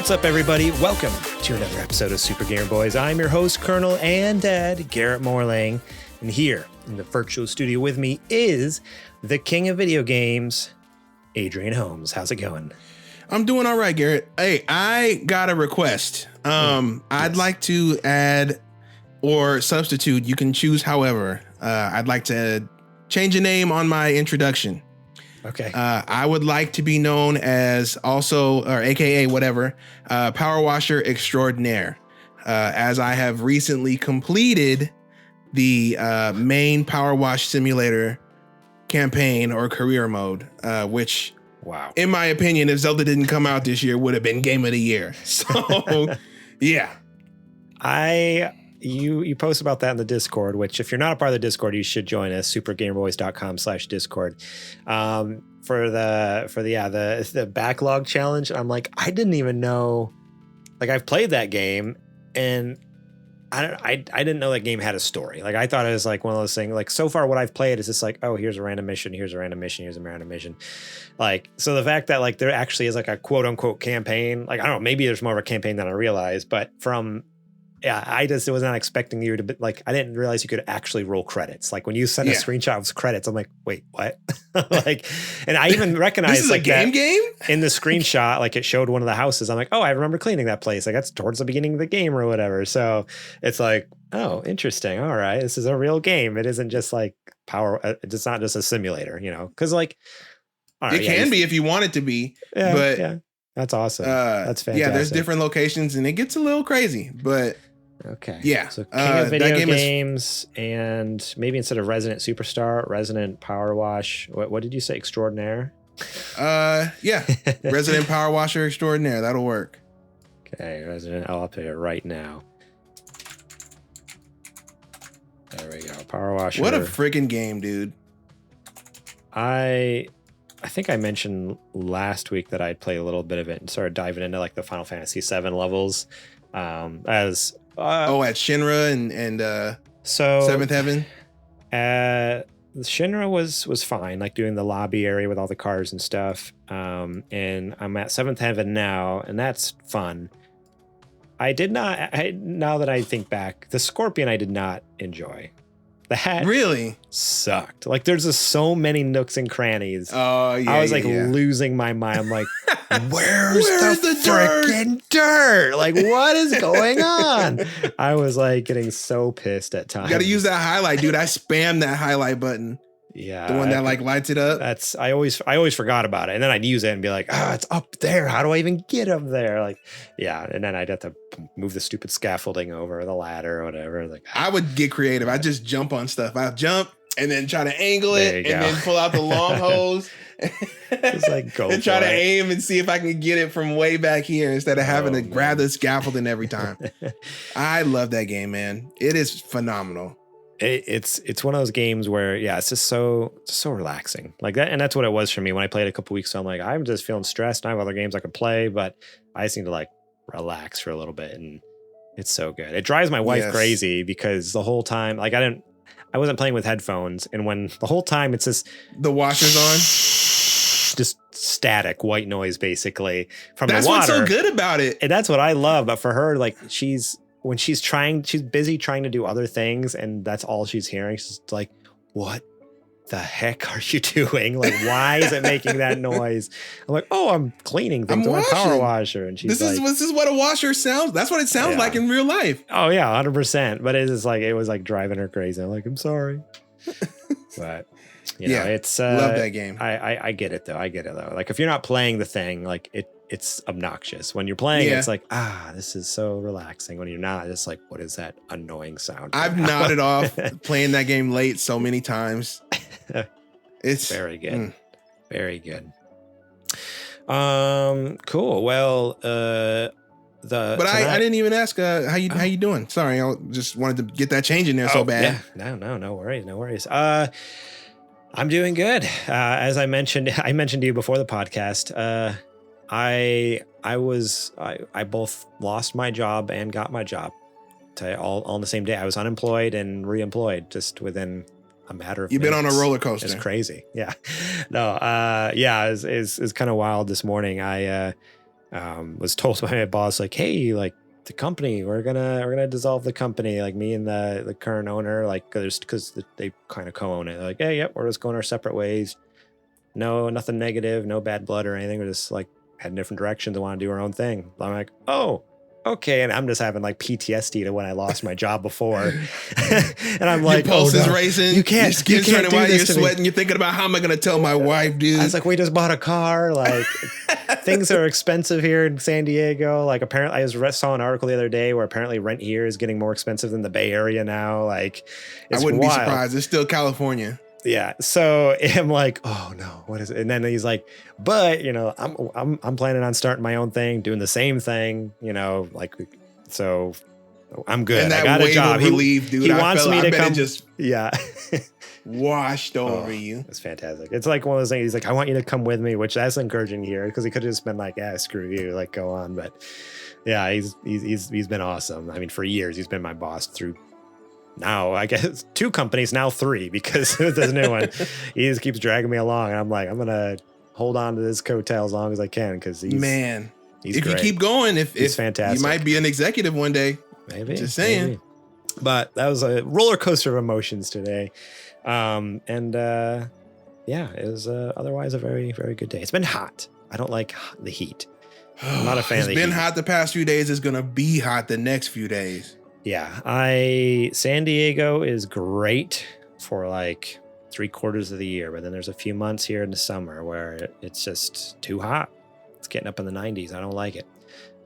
What's up, everybody? Welcome to another episode of Super Gamer Boys. I'm your host, Colonel and Dad, Garrett Morlang. And here in the virtual studio with me is the king of video games, Adrian Holmes. How's it going? I'm doing all right, Garrett. Hey, I got a request. I'd like to add or substitute. You can choose however. I'd like to change a name on my introduction. Okay. I would like to be known as also, or AKA whatever, Power Washer Extraordinaire, as I have recently completed the main Power Wash Simulator campaign or career mode, which, wow, in my opinion, if Zelda didn't come out this year, would have been Game of the Year. So, yeah. You post about that in the Discord, which if you're not a part of the Discord, you should join us, supergamerboys.com/Discord. For the backlog challenge. I'm like, I didn't even know, like, I've played that game and I didn't know that game had a story. Like, I thought it was like one of those things, like, so far what I've played is just like, oh, here's a random mission, here's a random mission, here's a random mission. Like, so the fact that like there actually is like a quote unquote campaign, like, I don't know, maybe there's more of a campaign than I realized, but I just was not expecting you to be like, I didn't realize you could actually roll credits. Like when you sent a screenshot of credits, I'm like, wait, what? Like, and I even recognized this is like a game in the screenshot, like it showed one of the houses. I'm like, oh, I remember cleaning that place. Like that's towards the beginning of the game or whatever. So it's like, oh, interesting. All right. This is a real game. It isn't just like it's not just a simulator, you know? Cause like, all right, it can be if you want it to be, but yeah, that's awesome. That's fantastic. Yeah, there's different locations and it gets a little crazy, but okay. Yeah. So king of video games, and maybe instead of resident superstar, resident power wash. What did you say? Extraordinaire? Yeah. Resident Power Washer Extraordinaire. That'll work. Okay, resident. I'll update it right now. There we go. Power washer. What a freaking game, dude. I think I mentioned last week that I'd play a little bit of it and started diving into like the Final Fantasy VII levels. At Shinra and Seventh Heaven. Shinra was fine, like doing the lobby area with all the cars and stuff. And I'm at Seventh Heaven now, and that's fun. Now that I think back, the Scorpion I did not enjoy. That really sucked. Like there's just so many nooks and crannies. Oh yeah. I was like losing my mind. I'm like, where's the freaking dirt? Like what is going on? I was like getting so pissed at times. You gotta use that highlight, dude. I spammed that highlight button. Yeah. The one that like lights it up. I always forgot about it. And then I'd use it and be like, it's up there. How do I even get up there? Like, yeah. And then I'd have to move the stupid scaffolding over the ladder or whatever. Like I would get creative. I just jump on stuff. I jump and then try to angle it and then pull out the long hose. Just like go and try to aim and see if I can get it from way back here instead of having to grab the scaffolding every time. I love that game, man. It is phenomenal. It's one of those games where it's just so relaxing like that, and that's what it was for me when I played a couple weeks ago. I'm like, I'm just feeling stressed. I have other games I could play, but I just need to like relax for a little bit, and it's so good. It drives my wife crazy because the whole time, like I wasn't playing with headphones, and when the whole time it's just the washer's on, just static white noise basically from the water. That's what's so good about it, and that's what I love. But for her, like she's busy trying to do other things, and that's all she's hearing. She's like, what the heck are you doing? Like, why is it making that noise? I'm like, oh, I'm cleaning things with my power washer. And she's this is what a washer sounds. That's what it sounds like in real life. Oh yeah, 100%. But it was like driving her crazy. I'm like, I'm sorry. But you know, it's love that game. I get it though. Like if you're not playing the thing, like it's obnoxious. When you're playing, it's like, this is so relaxing. When you're not, it's like, what is that annoying sound? I've nodded off playing that game late so many times. It's very good. Very good. Cool. Well, I didn't even ask how you doing. Sorry, I just wanted to get that change in there so bad. Yeah. No worries. I'm doing good. As I mentioned to you before the podcast, I both lost my job and got my job all on the same day. I was unemployed and reemployed just within a matter of You've minutes. been on a roller coaster. It's crazy. Yeah. No. It's kind of wild this morning. I was told by my boss, like, hey, like the company, we're gonna dissolve the company, like me and the current owner, like because they kind of co-own it. Like, hey, yep, we're just going our separate ways. No, nothing negative, no bad blood or anything. We're just like heading different directions and want to do our own thing. I'm like, oh, okay. And I'm just having like PTSD to when I lost my job before. And I'm like, your pulse is no, racing. You can't, your skin's you can't turning do white. this You're to me. sweating. You're thinking about how am I going to tell my wife, dude? I was like, we just bought a car. Like things are expensive here in San Diego. Like apparently I saw an article the other day where apparently rent here is getting more expensive than the Bay Area now. Like I wouldn't be surprised. It's still California. Yeah. So I'm like, oh no, what is it? And then he's like, but you know, I'm planning on starting my own thing, doing the same thing, you know, like, so I'm good. And that I got a job. Relief, dude. He wants me to come. Just yeah. washed over you. It's fantastic. It's like one of those things. He's like, I want you to come with me, which that's encouraging here because he could have just been like, yeah, screw you, like go on. But yeah, he's been awesome. I mean, for years he's been my boss through. Now I guess 2 companies, now 3 because there's a new one. He just keeps dragging me along, and I'm like, I'm gonna hold on to this coattail as long as I can because he's great. You keep going, if fantastic, you might be an executive one day. Maybe. Just saying. Maybe. But that was a roller coaster of emotions today, yeah, it was otherwise a very, very good day. It's been hot. I don't like the heat. I'm not a fan of the heat. It's been hot the past few days. It's gonna be hot the next few days. Yeah, San Diego is great for like 3/4 of the year, but then there's a few months here in the summer where it's just too hot. It's getting up in the 90s. I don't like it.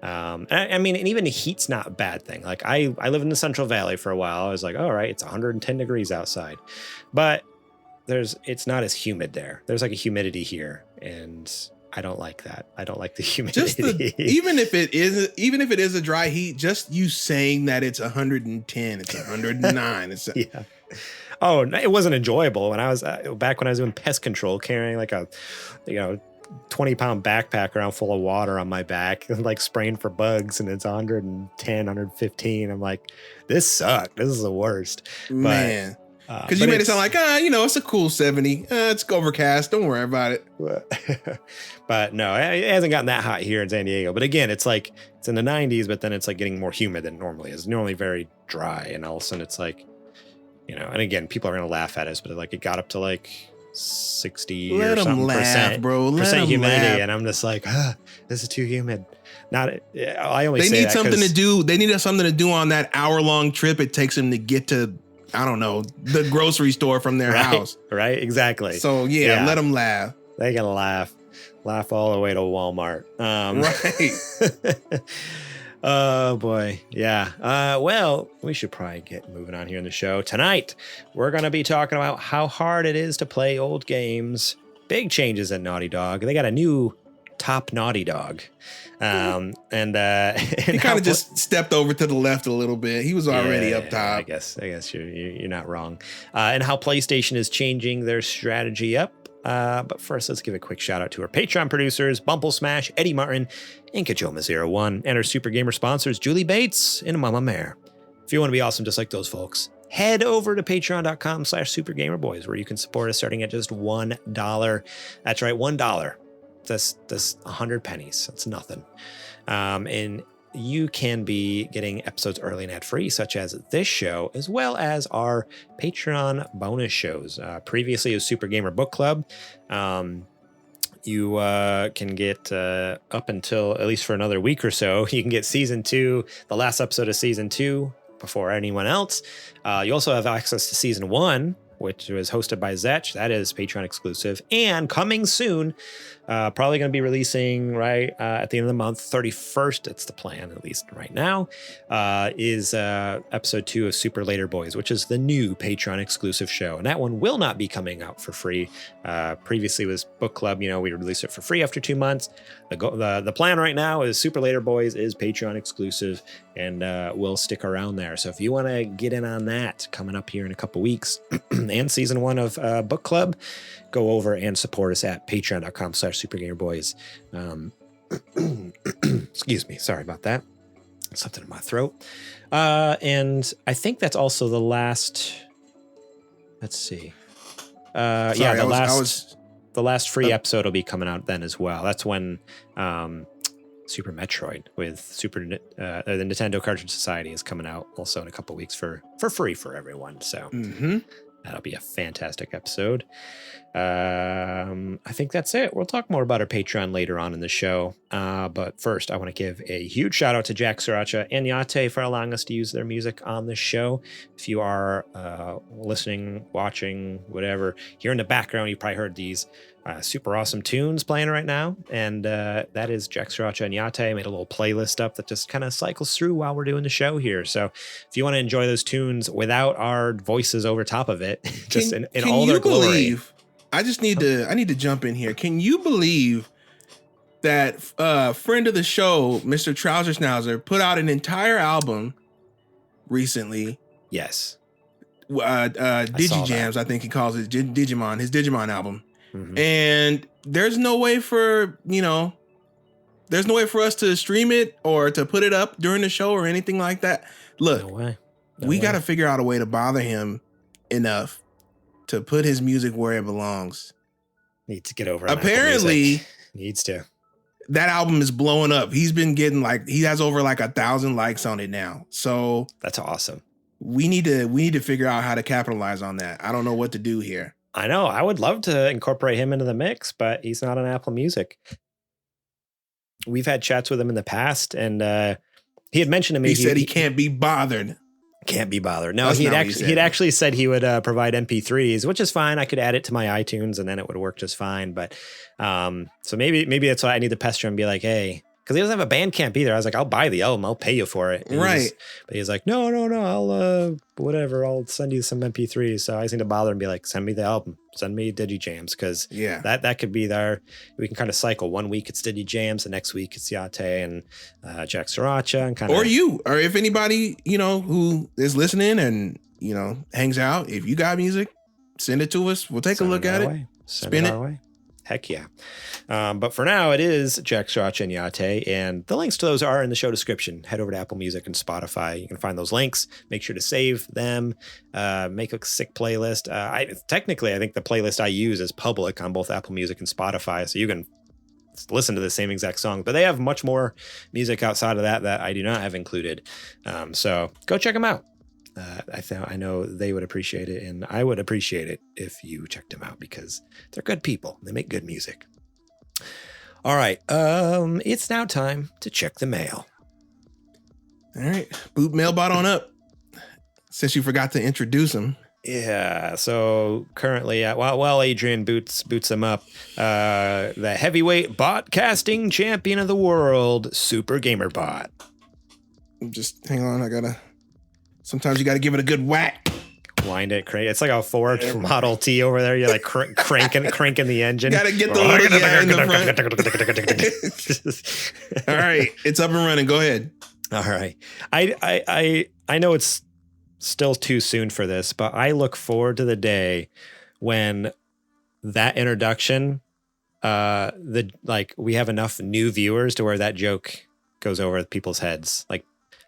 I mean, and even the heat's not a bad thing. Like I live in the Central Valley for a while. I was like, all right, it's 110 degrees outside, but it's not as humid there. There's like a humidity here, and I don't like that. I don't like the humidity. Even if it is a dry heat, just you saying that it's 110, it's 109. Yeah. Oh, it wasn't enjoyable when I was back when I was doing pest control, carrying like a 20-pound backpack around full of water on my back and like spraying for bugs, and it's 110, 115. I'm like, this sucked. This is the worst. Man. Because you made it sound like, it's a cool 70. It's overcast. Don't worry about it. But no, it hasn't gotten that hot here in San Diego. But again, it's like it's in the 90s, but then it's like getting more humid than it normally is. Normally very dry, and all of a sudden it's like, and again, people are gonna laugh at us, but like it got up to like 60 Let or something laugh, bro. percent humidity, laugh. and I'm just like, this is too humid. I only they say need that something to do. They need something to do on that hour-long trip it takes them to get to, I don't know, the grocery store from their house. Right, exactly. So yeah, let them laugh. They can laugh all the way to Walmart. Right. Oh boy. Yeah. Well, we should probably get moving on here in the show. Tonight, we're going to be talking about how hard it is to play old games. Big changes at Naughty Dog. They got a new top Naughty Dog. And he kind of just stepped over to the left a little bit. He was already up top. I guess you're not wrong. And how PlayStation is changing their strategy up. But first, let's give a quick shout out to our Patreon producers, Bumble Smash, Eddie Martin, and Kajoma01, and our Super Gamer sponsors, Julie Bates and Mama Mare. If you want to be awesome just like those folks, head over to patreon.com/supergamerboys, where you can support us starting at just $1. That's right, $1. That's 100 pennies. That's nothing. And you can be getting episodes early and ad-free, such as this show, as well as our Patreon bonus shows. Previously, it was Super Gamer Book Club. You can get up until, at least for another week or so, you can get season 2, the last episode of season 2, before anyone else. You also have access to season 1, which was hosted by Zetch. That is Patreon exclusive. And coming soon, probably going to be releasing at the end of the month, 31st. It's the plan, at least right now, is episode 2 of Super Later Boys, which is the new Patreon exclusive show. And that one will not be coming out for free. Previously was Book Club. We release it for free after 2 months. The plan right now is Super Later Boys is Patreon exclusive, and we'll stick around there. So if you want to get in on that coming up here in a couple weeks, and season 1 of Book Club, go over and support us at patreon.com/supergamerboys. Excuse me. Sorry about that. Something in my throat. And I think that's also the last. Let's see. The last free episode will be coming out then as well. That's when Super Metroid with the Nintendo Cartridge Society is coming out also in a couple weeks for free for everyone. So that'll be a fantastic episode. I think that's it. We'll talk more about our Patreon later on in the show. But first, I want to give a huge shout out to Jack Sriracha and Yate for allowing us to use their music on the show. If you are listening, watching, whatever, here in the background, you probably heard these super awesome tunes playing right now. And that is Jack Sriracha and Yate. I made a little playlist up that just kind of cycles through while we're doing the show here. So if you want to enjoy those tunes without our voices over top of it, just in all their glory. I need to jump in here. Can you believe that friend of the show, Mr. Trouser Schnauzer, put out an entire album recently? Yes. Digijams, I think he calls it Digimon, his Digimon album. Mm-hmm. And there's no way for us to stream it or to put it up during the show or anything like that. Look, we got to figure out a way to bother him enough to put his music where it belongs. Needs to get over. Apparently, needs to. That album is blowing up. He's been getting he has over 1,000 likes on it now. So that's awesome. We need to figure out how to capitalize on that. I don't know what to do here. I know. I would love to incorporate him into the mix, but he's not on Apple Music. We've had chats with him in the past, and he had mentioned to me he said he can't be bothered. Can't be bothered. No, he'd actually said he would provide MP3s, which is fine. I could add it to my iTunes and then it would work just fine. But so maybe that's why I need to pester him and be like, hey, because he doesn't have a Bandcamp either. I was like, I'll buy the album. I'll pay you for it. Right. But he's like, no, I'll whatever. I'll send you some MP3s. So I just need to bother and be like, send me the album. Send me Digijams. Because that could be we can kind of cycle. 1 week it's Digijams. The next week it's Yate and Jack Sriracha. And kind of. Or you. Or if anybody, who is listening and, hangs out. If you got music, send it to us. We'll take a look at it. Spin it our way. Heck yeah. But for now, it is Jack Sriracha and Yate, and the links to those are in the show description. Head over to Apple Music and Spotify. You can find those links. Make sure to save them. Make a sick playlist. I think the playlist I use is public on both Apple Music and Spotify, so you can listen to the same exact song. But they have much more music outside of that I do not have included. So go check them out. I know they would appreciate it, and I would appreciate it if you checked them out because they're good people. They make good music. All right. It's now time to check the mail. All right. Boot Mailbot on up. Since you forgot to introduce him. Yeah. So currently, while Adrian boots him up, the heavyweight bot casting champion of the world, Super Gamer Bot. Just hang on. Sometimes you got to give it a good whack. Wind it, crank. It's like a Ford Model T over there. You're like cranking the engine. Got to get the little in the front. All right, it's up and running. Go ahead. All right. I know it's still too soon for this, but I look forward to the day when that introduction, we have enough new viewers to where that joke goes over people's heads. Like,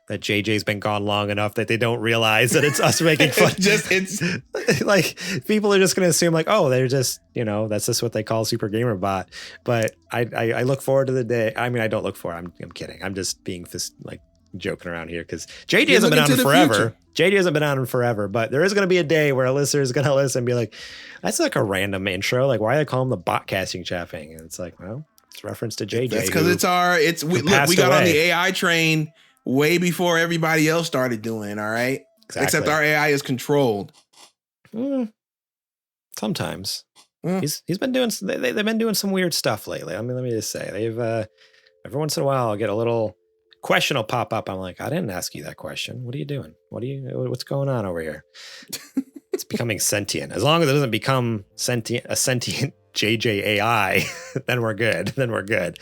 that JJ's been gone long enough that they don't realize that it's us making fun. It's like people are just going to assume like, oh, they're just, that's just what they call Super Gamer Bot. But I look forward to the day. I mean, I don't look forward. I'm kidding. I'm just being joking around here because JJ hasn't been on forever. JJ hasn't been on forever, but there is going to be a day where a listener is going to listen and be like, that's like a random intro. Like, why do they call him the bot casting chapping? And it's like, well, it's reference to JJ. That's because we got on the AI train way before everybody else started doing, all right? Exactly. Except our AI is controlled. Sometimes. He's been doing, they've been doing some weird stuff lately. I mean, let me just say, they've, every once in a while, I'll get a little question will pop up. I'm like, I didn't ask you that question. What are you doing? What's going on over here? It's becoming sentient. As long as it doesn't become a sentient JJ AI, then we're good.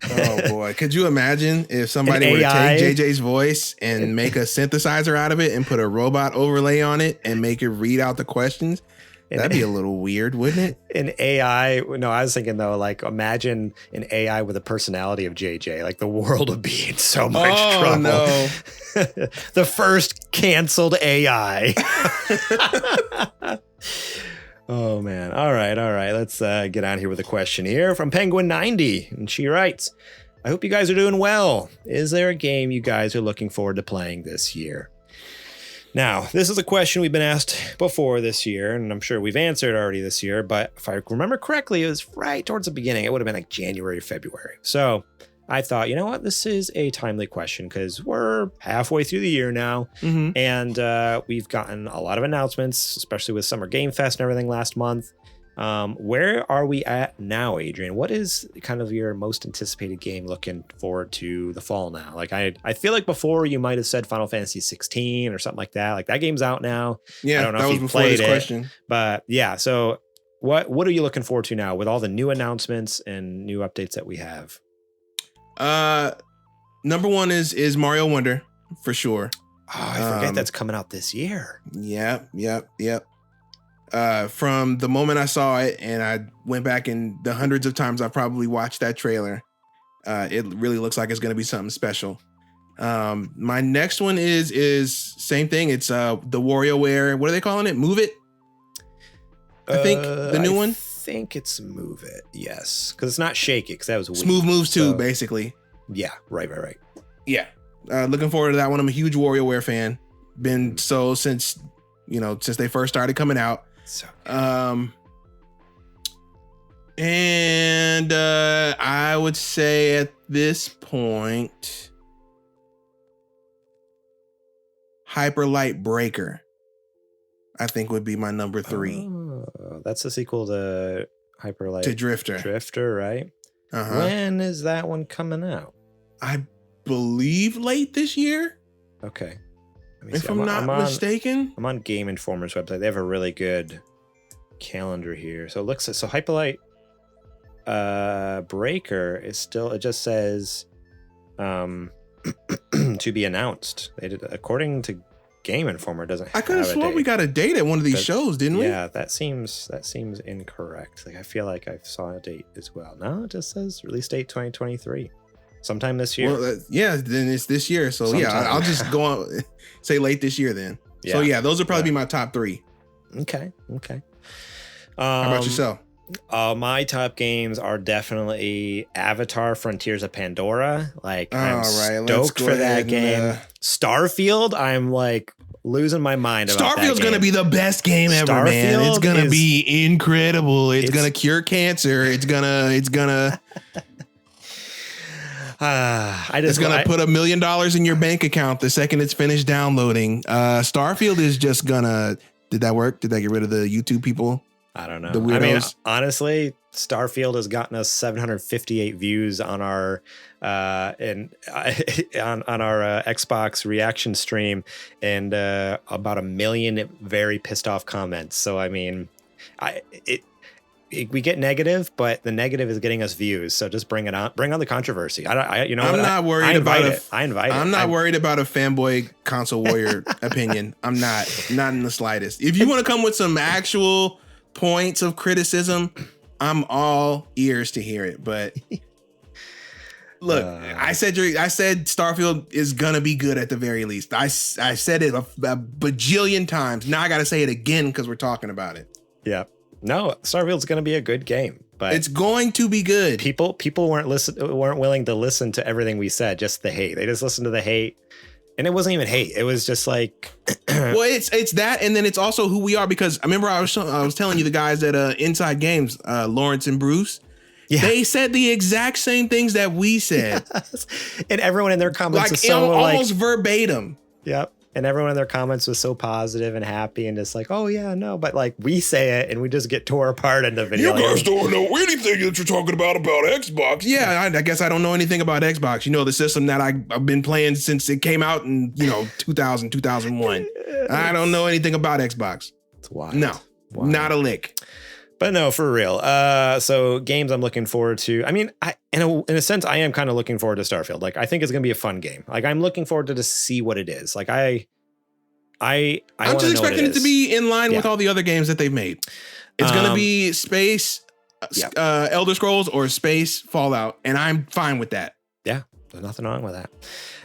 Oh boy. Could you imagine if somebody were to take JJ's voice and make a synthesizer out of it and put a robot overlay on it and make it read out the questions? That'd be a little weird, wouldn't it? An AI. No, I was thinking though, like imagine an AI with a personality of JJ. Like the world would be in so much trouble. No. The first canceled AI. Oh man. All right. Let's get on here with a question here from Penguin 90. And she writes, I hope you guys are doing well. Is there a game you guys are looking forward to playing this year? Now, this is a question we've been asked before this year, and I'm sure we've answered already this year, but if I remember correctly, it was right towards the beginning. It would have been like January, February. So I thought, you know what? This is a timely question because we're halfway through the year now, and we've gotten a lot of announcements, especially with Summer Game Fest and everything last month. Where are we at now, Adrian? What is kind of your most anticipated game looking forward to the fall now? Like I feel like before you might have said Final Fantasy 16 or something like that. Like that game's out now. Yeah, I don't know that if was you before played this it, question. but yeah. So what are you looking forward to now with all the new announcements and new updates that we have? Number one is Mario Wonder for sure. Oh, I forget that's coming out this year. Yep. From the moment I saw it and I went back and the hundreds of times I probably watched that trailer, it really looks like it's going to be something special. My next one is same thing. It's the WarioWare. What are they calling it? Move It. I think the new one. I think it's Move It. Yes, because it's not Shake It. Because that was Wii. Smooth Moves 2, basically. Yeah. Right. Yeah. Looking forward to that one. I'm a huge WarioWare fan. Been so since they first started coming out. So and I would say at this point, Hyper Light Breaker, I think would be my number 3. Oh, that's the sequel to Hyper Light to Drifter. Drifter, right? When is that one coming out? I believe late this year. Okay. If I'm not mistaken. I'm on Game Informer's website. They have a really good calendar here. So it looks so Hyperlight Breaker is still, it just says to be announced. They did, according to Game Informer, doesn't have I could have sworn we got a date at one of these shows, didn't we? Yeah, that seems incorrect. Like I feel like I saw a date as well. No, it just says release date 2023. Sometime this year. Well, then it's this year. So sometime. Yeah, I'll just go on say late this year then. Yeah. So yeah, those would probably be my top 3. Okay. How about yourself? My top games are definitely Avatar: Frontiers of Pandora. Like I'm stoked for that game. Starfield, I'm like losing my mind about Starfield's gonna be the best game ever, man. It's gonna be incredible. It's gonna cure cancer. It's gonna it's gonna put $1 million in your bank account the second it's finished downloading. Starfield is just gonna. Did that work? Did that get rid of the YouTube people? I don't know. I mean, honestly, Starfield has gotten us 758 views on our on our Xbox reaction stream, and about 1 million very pissed off comments. So I mean, we get negative, but the negative is getting us views. So just bring it on. Bring on the controversy. I'm not worried about it. I'm not worried about a fanboy console warrior opinion. I'm not in the slightest. If you want to come with some actual points of criticism, I'm all ears to hear it. But look, I said Starfield is gonna be good at the very least. I said it a bajillion times. Now I got to say it again because we're talking about it. Yeah. No, Starfield's going to be a good game, but it's going to be good. People weren't willing to listen to everything we said, just the hate. They just listened to the hate, and it wasn't even hate. It was just like, well, it's that, and then it's also who we are. Because I remember I was telling you the guys at Inside Games, Lawrence and Bruce. Yeah. They said the exact same things that we said, yes. And everyone in their comments was almost verbatim. Yep. And everyone in their comments was so positive and happy and just like, oh, yeah, no. But like we say it and we just get tore apart in the video. You guys don't know anything that you're talking about Xbox. Yeah, I guess I don't know anything about Xbox. The system that I've been playing since it came out in, 2000, 2001. I don't know anything about Xbox. It's wild. No, wild. Not a lick. But no, for real. So games I'm looking forward to. I mean, in a sense, I am kind of looking forward to Starfield. Like, I think it's gonna be a fun game. Like, I'm looking forward to see what it is. Like, I'm just expecting it to be in line with all the other games that they've made. It's gonna be space, Elder Scrolls, or space Fallout, and I'm fine with that. Yeah, there's nothing wrong with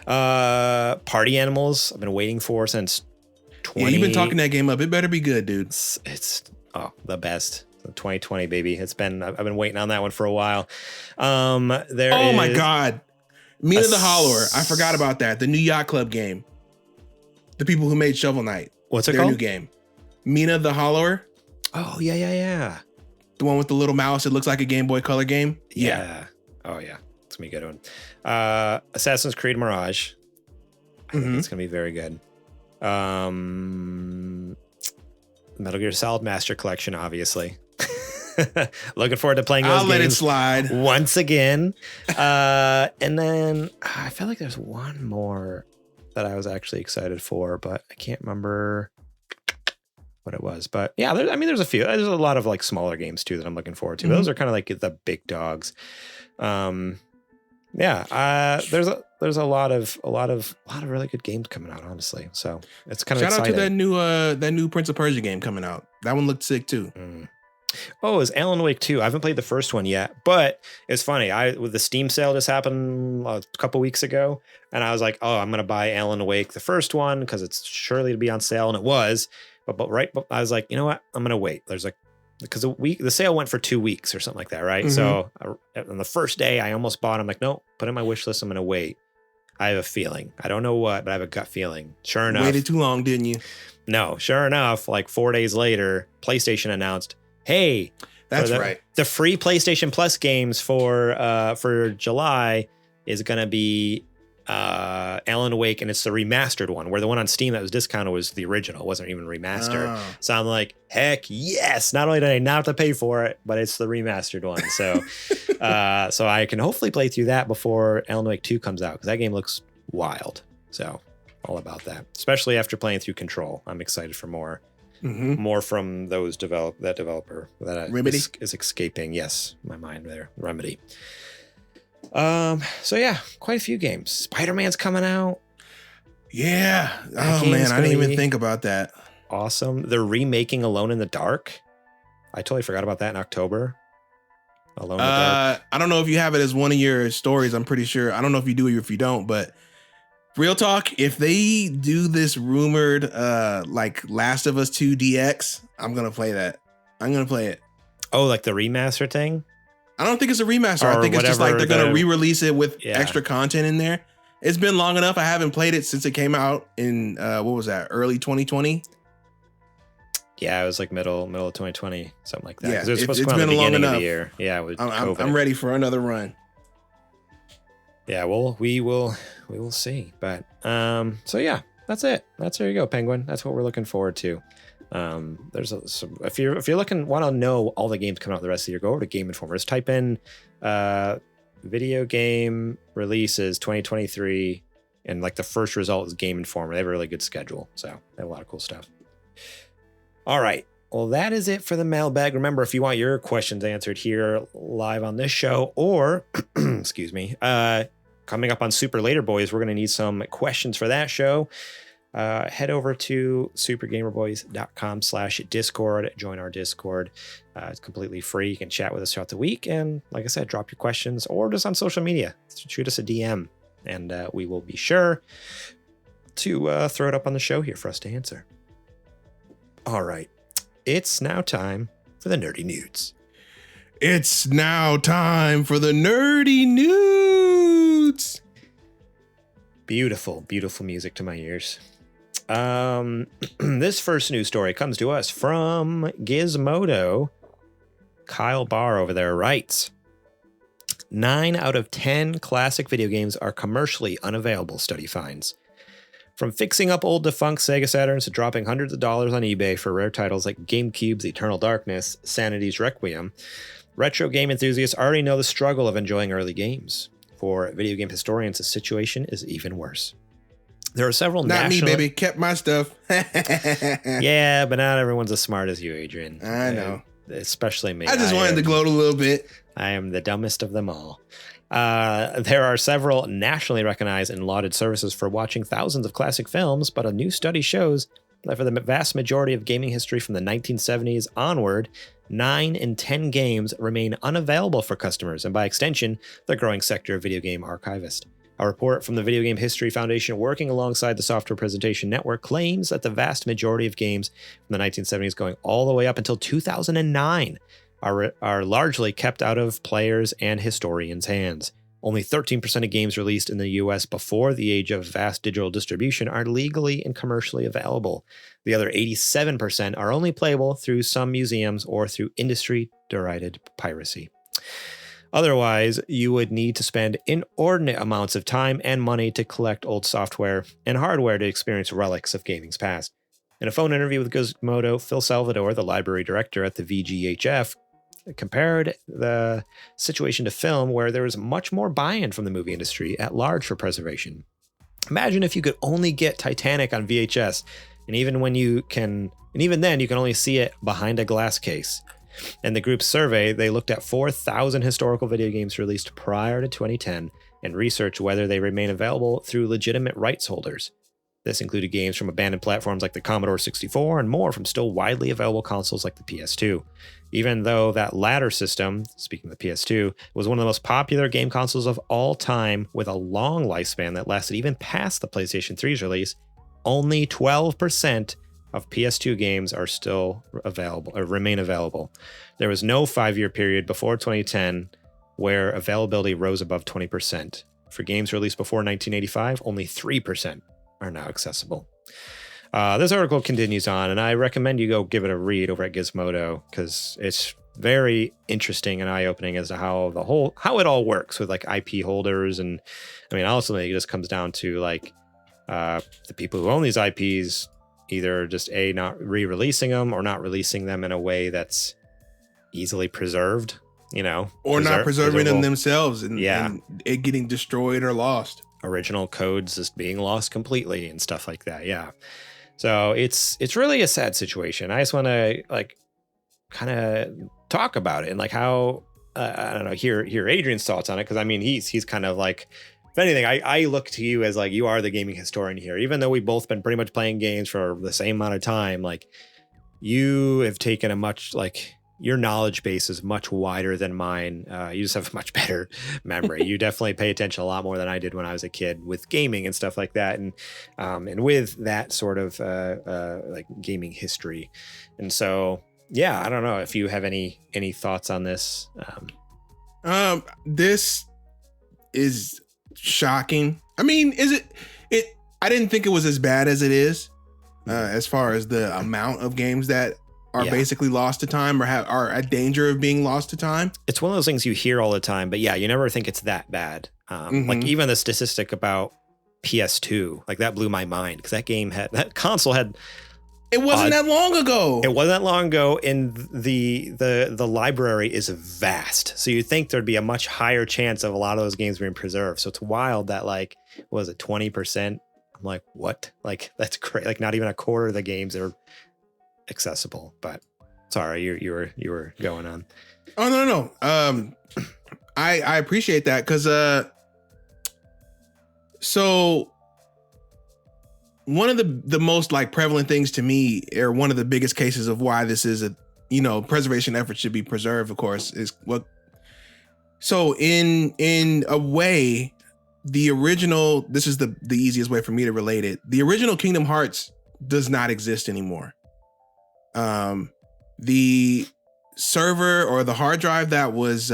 that. Party Animals. I've been waiting for since 20. Yeah, you've been talking that game up. It better be good, dude. It's the best. 2020, baby. I've been waiting on that one for a while. My God. Mina the Hollower. I forgot about that. The new Yacht Club game. The people who made Shovel Knight. What's it Their called? new game. Mina the Hollower. Oh, yeah. The one with the little mouse. It looks like a Game Boy Color game. Yeah. Oh, yeah. It's going to be a good one. Assassin's Creed Mirage. I think it's going to be very good. Metal Gear Solid Master Collection, obviously. Looking forward to playing those I'll games let it slide once again. And then I feel like there's one more that I was actually excited for, but I can't remember what it was. But yeah, there's a few. There's a lot of like smaller games too that I'm looking forward to. Those are kind of like the big dogs. There's a lot of really good games coming out, honestly. So it's kind of shout exciting. out to that new Prince of Persia game coming out. That one looked sick too. Oh, it's Alan Wake 2. I haven't played the first one yet, but it's funny. With the Steam sale just happened a couple weeks ago, and I was like, oh, I'm gonna buy Alan Wake, the first one, because it's surely to be on sale, and it was. But I was like, you know what? I'm gonna wait. There's like, because the sale went for 2 weeks or something like that, right? So on the first day, I almost bought. I'm like, no, put it in my wish list. I'm gonna wait. I have a feeling. I don't know what, but I have a gut feeling. Sure enough, waited too long, didn't you? No, sure enough, like 4 days later, PlayStation announced, hey, that's right. The free PlayStation Plus games for July is gonna be Alan Wake, and it's the remastered one, where the one on Steam that was discounted was the original. It wasn't even remastered. Oh. So I'm like, heck yes! Not only did I not have to pay for it, but it's the remastered one. So so I can hopefully play through that before Alan Wake 2 comes out, because that game looks wild. So all about that, especially after playing through Control. I'm excited for more from that developer that Remedy is escaping. Yes, my mind there, Remedy. So yeah, quite a few games. Spider-Man's coming out. Yeah. Oh man, I didn't even think about that. Awesome. They're remaking Alone in the Dark. I totally forgot about that in October. Alone in the Dark. I don't know if you have it as one of your stories. I'm pretty sure. I don't know if you do or if you don't, but real talk, if they do this rumored like Last of Us 2 DX, I'm gonna play that. I'm gonna play it. Oh, like the remaster thing? I don't think it's a remaster. I think it's just like they're going to re-release it with extra content in there. It's been long enough. I haven't played it since it came out in, what was that, early 2020? Yeah, it was like middle of 2020, something like that. Yeah, it was supposed to come out at the beginning of the year. Yeah, with COVID. I'm ready for another run. Yeah, well, we will see. But so yeah, that's it. There you go, Penguin. That's what we're looking forward to. There's some, if you're looking, want to know all the games coming out the rest of the year, go over to Game Informer. Just type in video game releases 2023, and like the first result is Game Informer. They have a really good schedule, so they have a lot of cool stuff. All right, well, that is it for the mailbag. Remember, if you want your questions answered here live on this show, or excuse me, coming up on Super Later Boys, we're going to need some questions for that show. Head over to supergamerboys.com/Discord. Join our Discord. It's completely free. You can chat with us throughout the week. And like I said, drop your questions or just on social media. Shoot us a DM, and we will be sure to throw it up on the show here for us to answer. All right. It's now time for the nerdy nudes. It's now time for the nerdy nudes. Beautiful, beautiful music to my ears. This first news story comes to us from Gizmodo. Kyle Barr over there writes, 9 out of 10 classic video games are commercially unavailable, study finds. From fixing up old defunct Sega Saturns to dropping hundreds of dollars on eBay for rare titles like GameCube's Eternal Darkness, Sanity's Requiem, retro game enthusiasts already know the struggle of enjoying early games. For video game historians, the situation is even worse. There are several Not me, baby. Kept my stuff. Yeah, but not everyone's as smart as you, Adrian. I know. Especially me. I just wanted to gloat a little bit. I am the dumbest of them all. There are several nationally recognized and lauded services for watching thousands of classic films, but a new study shows that for the vast majority of gaming history from the 1970s onward, 9 in 10 games remain unavailable for customers, and by extension, the growing sector of video game archivists. A report from the Video Game History Foundation working alongside the Software Presentation Network claims that the vast majority of games from the 1970s going all the way up until 2009 are largely kept out of players' and historians' hands. Only 13% of games released in the US before the age of vast digital distribution are legally and commercially available. The other 87% are only playable through some museums or through industry-derided piracy. Otherwise, you would need to spend inordinate amounts of time and money to collect old software and hardware to experience relics of gaming's past. In a phone interview with Gizmodo, Phil Salvador, the library director at the VGHF, compared the situation to film where there was much more buy-in from the movie industry at large for preservation. Imagine if you could only get Titanic on VHS, and even then you can only see it behind a glass case. In the group's survey, they looked at 4,000 historical video games released prior to 2010 and researched whether they remain available through legitimate rights holders. This included games from abandoned platforms like the Commodore 64 and more from still widely available consoles like the PS2. Even though that latter system, speaking of the PS2, was one of the most popular game consoles of all time with a long lifespan that lasted even past the PlayStation 3's release, only 12% of PS2 games are still available or remain available. There was no 5-year period before 2010 where availability rose above 20%. For games released before 1985, only 3% are now accessible. This article continues on, and I recommend you go give it a read over at Gizmodo because it's very interesting and eye-opening as to how it all works with like IP holders. And I mean, ultimately, it just comes down to like the people who own these IPs either just not re-releasing them or not releasing them in a way that's easily preserved, or not preserving them themselves and it getting destroyed or lost. Original codes just being lost completely and stuff like that. Yeah. So it's really a sad situation. I just want to like kind of talk about it and like how I don't know, hear Adrian's thoughts on it, because I mean he's kind of like, if anything, I look to you as like you are the gaming historian here. Even though we've both been pretty much playing games for the same amount of time, like you have taken a much like your knowledge base is much wider than mine. You just have a much better memory. You definitely pay attention a lot more than I did when I was a kid with gaming and stuff like that. And with that sort of like gaming history. And so, yeah, I don't know if you have any thoughts on this. This is shocking. I mean, I didn't think it was as bad as it is, as far as the amount of games that are basically lost to time or are at danger of being lost to time. It's one of those things you hear all the time, but yeah, you never think it's that bad. Like even the statistic about PS2, like that blew my mind because that console had. It wasn't that long ago. It wasn't that long ago, and the library is vast. So you'd think there'd be a much higher chance of a lot of those games being preserved. So it's wild that like, what was it, 20%? I'm like, what? Like that's great. Like not even a quarter of the games are accessible. But sorry, you were going on. Oh no. I appreciate that because so one of the most like prevalent things to me, or one of the biggest cases of why this is preservation efforts should be preserved, of course, is what. So in a way, the original, this is the easiest way for me to relate it. The original Kingdom Hearts does not exist anymore. The server or the hard drive that was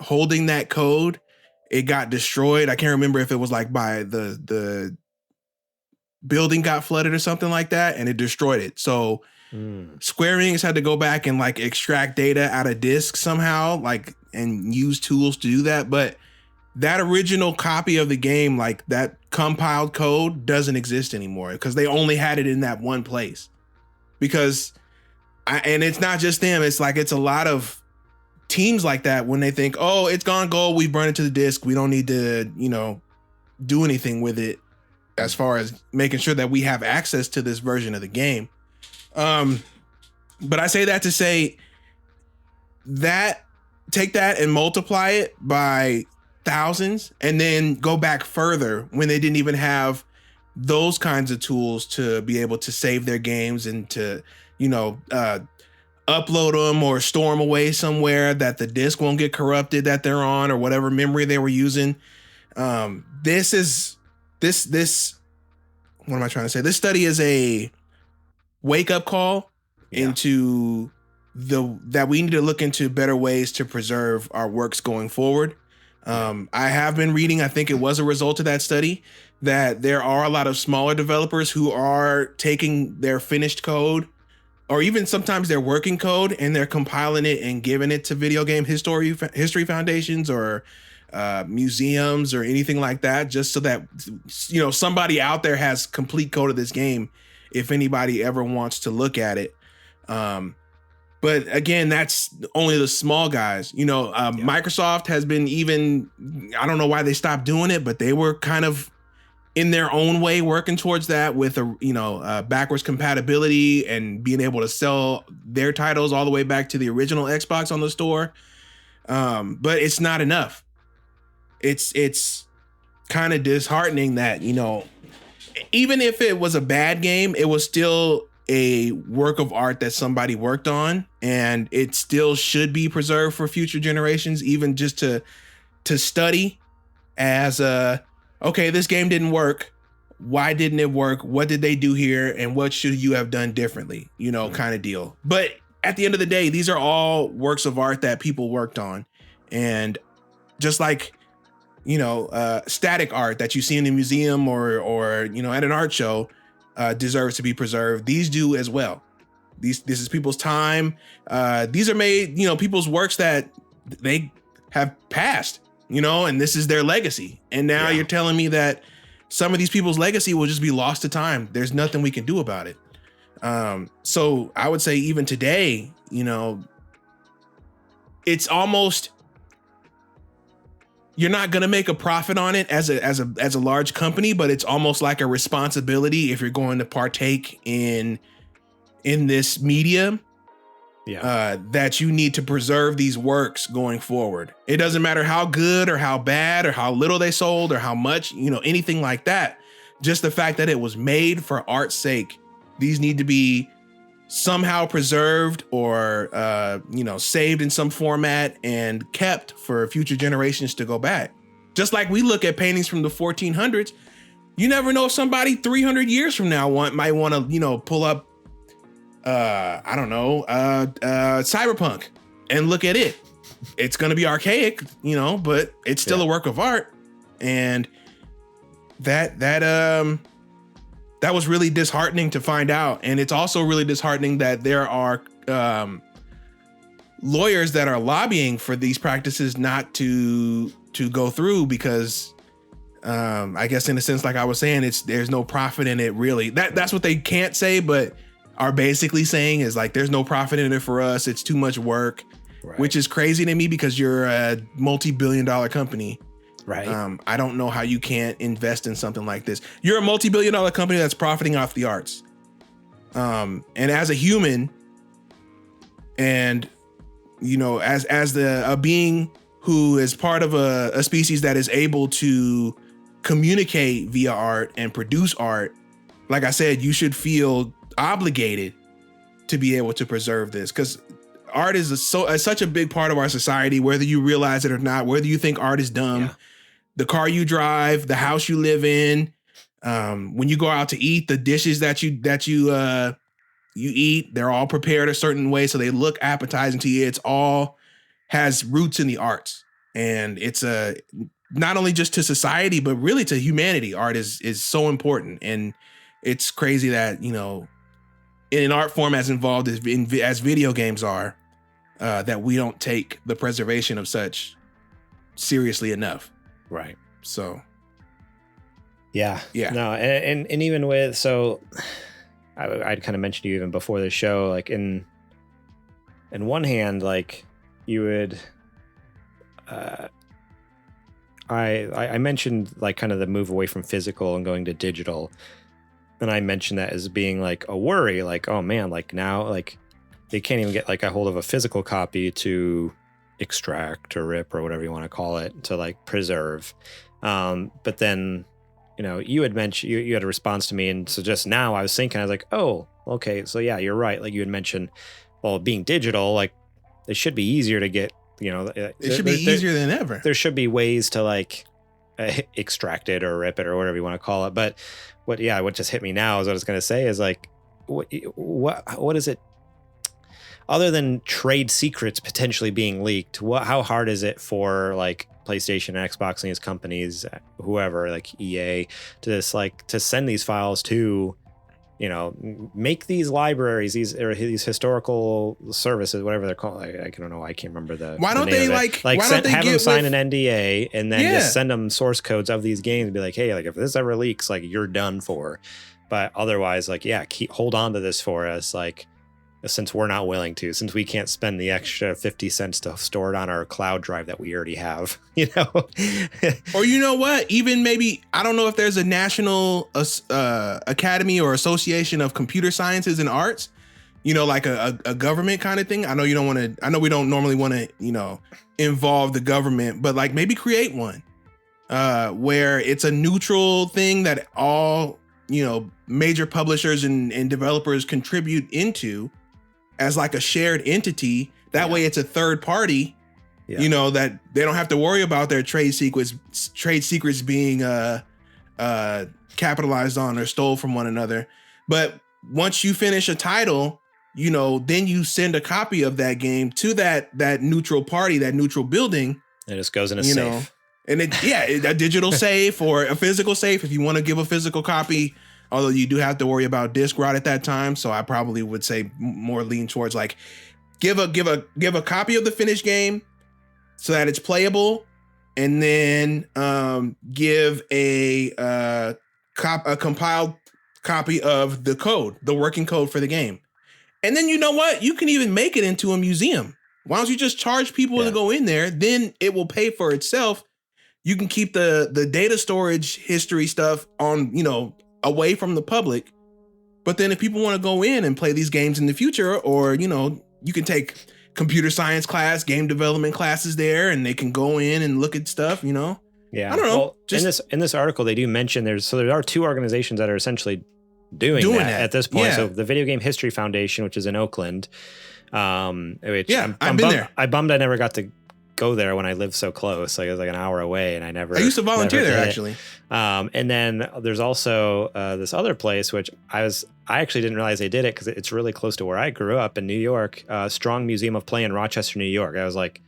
holding that code, it got destroyed. I can't remember if it was like by the building got flooded or something like that, and it destroyed it. So Square Enix had to go back and like extract data out of disk somehow, like, and use tools to do that. But that original copy of the game, like that compiled code, doesn't exist anymore because they only had it in that one place. Because and it's not just them, it's like it's a lot of teams like that. When they think, oh, it's gone gold, we burn it to the disk, we don't need to do anything with it as far as making sure that we have access to this version of the game. But I say that to say that take that and multiply it by thousands, and then go back further when they didn't even have those kinds of tools to be able to save their games and to upload them or store them away somewhere that the disk won't get corrupted that they're on, or whatever memory they were using. This what am I trying to say? This study is a wake up call into that we need to look into better ways to preserve our works going forward. I have been reading, I think it was a result of that study, that there are a lot of smaller developers who are taking their finished code or even sometimes their working code and they're compiling it and giving it to video game history foundations or museums or anything like that, just so that, you know, somebody out there has complete code of this game if anybody ever wants to look at it. But again, that's only the small guys. You know, Microsoft has been I don't know why they stopped doing it, but they were kind of in their own way working towards that with backwards compatibility and being able to sell their titles all the way back to the original Xbox on the store. But it's not enough. It's kind of disheartening that, you know, even if it was a bad game, it was still a work of art that somebody worked on, and it still should be preserved for future generations, even just to study as okay, this game didn't work. Why didn't it work? What did they do here? And what should you have done differently? You know, kind of deal. But at the end of the day, these are all works of art that people worked on. And just like, you know, static art that you see in a museum or, you know, at an art show, deserves to be preserved. These do as well. This is people's time. These are made, you know, people's works that they have passed, you know, and this is their legacy. And now you're telling me that some of these people's legacy will just be lost to time. There's nothing we can do about it. So I would say even today, you know, it's almost, you're not going to make a profit on it as a large company, but it's almost like a responsibility if you're going to partake in this medium, that you need to preserve these works going forward. It doesn't matter how good or how bad or how little they sold or how much, you know, anything like that. Just the fact that it was made for art's sake. These need to be somehow preserved or, you know, saved in some format and kept for future generations to go back. Just like we look at paintings from the 1400s, you never know if somebody 300 years from now might want to, you know, pull up, Cyberpunk and look at it. It's going to be archaic, you know, but it's still a work of art. And that was really disheartening to find out. And it's also really disheartening that there are lawyers that are lobbying for these practices not to go through because I guess in a sense, like I was saying, there's no profit in it really. That's what they can't say, but are basically saying is like, there's no profit in it for us. It's too much work, which is crazy to me because you're a multi-billion-dollar company. Right. I don't know how you can't invest in something like this. You're a multi-billion-dollar company that's profiting off the arts. And as a human, and you know, as a being who is part of a species that is able to communicate via art and produce art, like I said, you should feel obligated to be able to preserve this because art is such a big part of our society, whether you realize it or not, whether you think art is dumb, the car you drive, the house you live in, when you go out to eat, the dishes that you eat, they're all prepared a certain way so they look appetizing to you. It's all has roots in the arts, and it's not only just to society but really to humanity. Art is so important, and it's crazy that, you know, in an art form as involved as video games are, that we don't take the preservation of such seriously enough. Right. So. Yeah. No, and even with, so I'd kind of mentioned to you even before the show, like in one hand, like you would, I mentioned like kind of the move away from physical and going to digital. And I mentioned that as being like a worry, like, oh man, like now, like they can't even get like a hold of a physical copy to extract or rip or whatever you want to call it to like preserve. But then, you know, you had mentioned, you had a response to me. And so just now I was thinking, I was like, oh, okay. So yeah, you're right. Like you had mentioned, well, being digital, like it should be easier to get, you know, it should be easier than ever. There should be ways to like extract it or rip it or whatever you want to call it. But what just hit me now is what I was going to say is like, what is it other than trade secrets potentially being leaked? How hard is it for like PlayStation and Xbox and these companies, whoever, like EA, to just like to send these files to, you know, make these libraries, these historical services, whatever they're called. I don't know. I can't remember the. Why don't they have them sign an NDA and then just send them source codes of these games and be like, hey, like if this ever leaks, like you're done for. But otherwise, like, yeah, hold on to this for us, like. Since we're not willing to, since we can't spend the extra 50 cents to store it on our cloud drive that we already have, you know? Or you know what? Even maybe, I don't know if there's a national academy or association of computer sciences and arts, you know, like a government kind of thing. I know we don't normally want to, you know, involve the government, but like maybe create one where it's a neutral thing that all, you know, major publishers and developers contribute into, as like a shared entity. That way it's a third party, you know, that they don't have to worry about their trade secrets being capitalized on or stole from one another. But once you finish a title, you know, then you send a copy of that game to that neutral party, that neutral building. It just goes in a safe. Know, and a digital safe or a physical safe if you want to give a physical copy. Although you do have to worry about disk rot at that time, so I probably would say more lean towards like give a copy of the finished game so that it's playable, and then give a compiled copy of the code, the working code for the game. And then you know what? You can even make it into a museum. Why don't you just charge people to go in there? Then it will pay for itself. You can keep the data storage history stuff on, you know, away from the public. But then if people want to go in and play these games in the future, or, you know, you can take computer science class, game development classes there, and they can go in and look at stuff, you know? Yeah. I don't know. Well, in this article, they do mention there are two organizations that are essentially doing that at this point. Yeah. So the Video Game History Foundation, which is in Oakland, which I've been there. I bummed I never got to go there when I lived so close. Like it was like an hour away, and I used to volunteer there actually. And then there's also this other place which I actually didn't realize they did it because it's really close to where I grew up in New York. Strong Museum of Play in Rochester, New York. I was like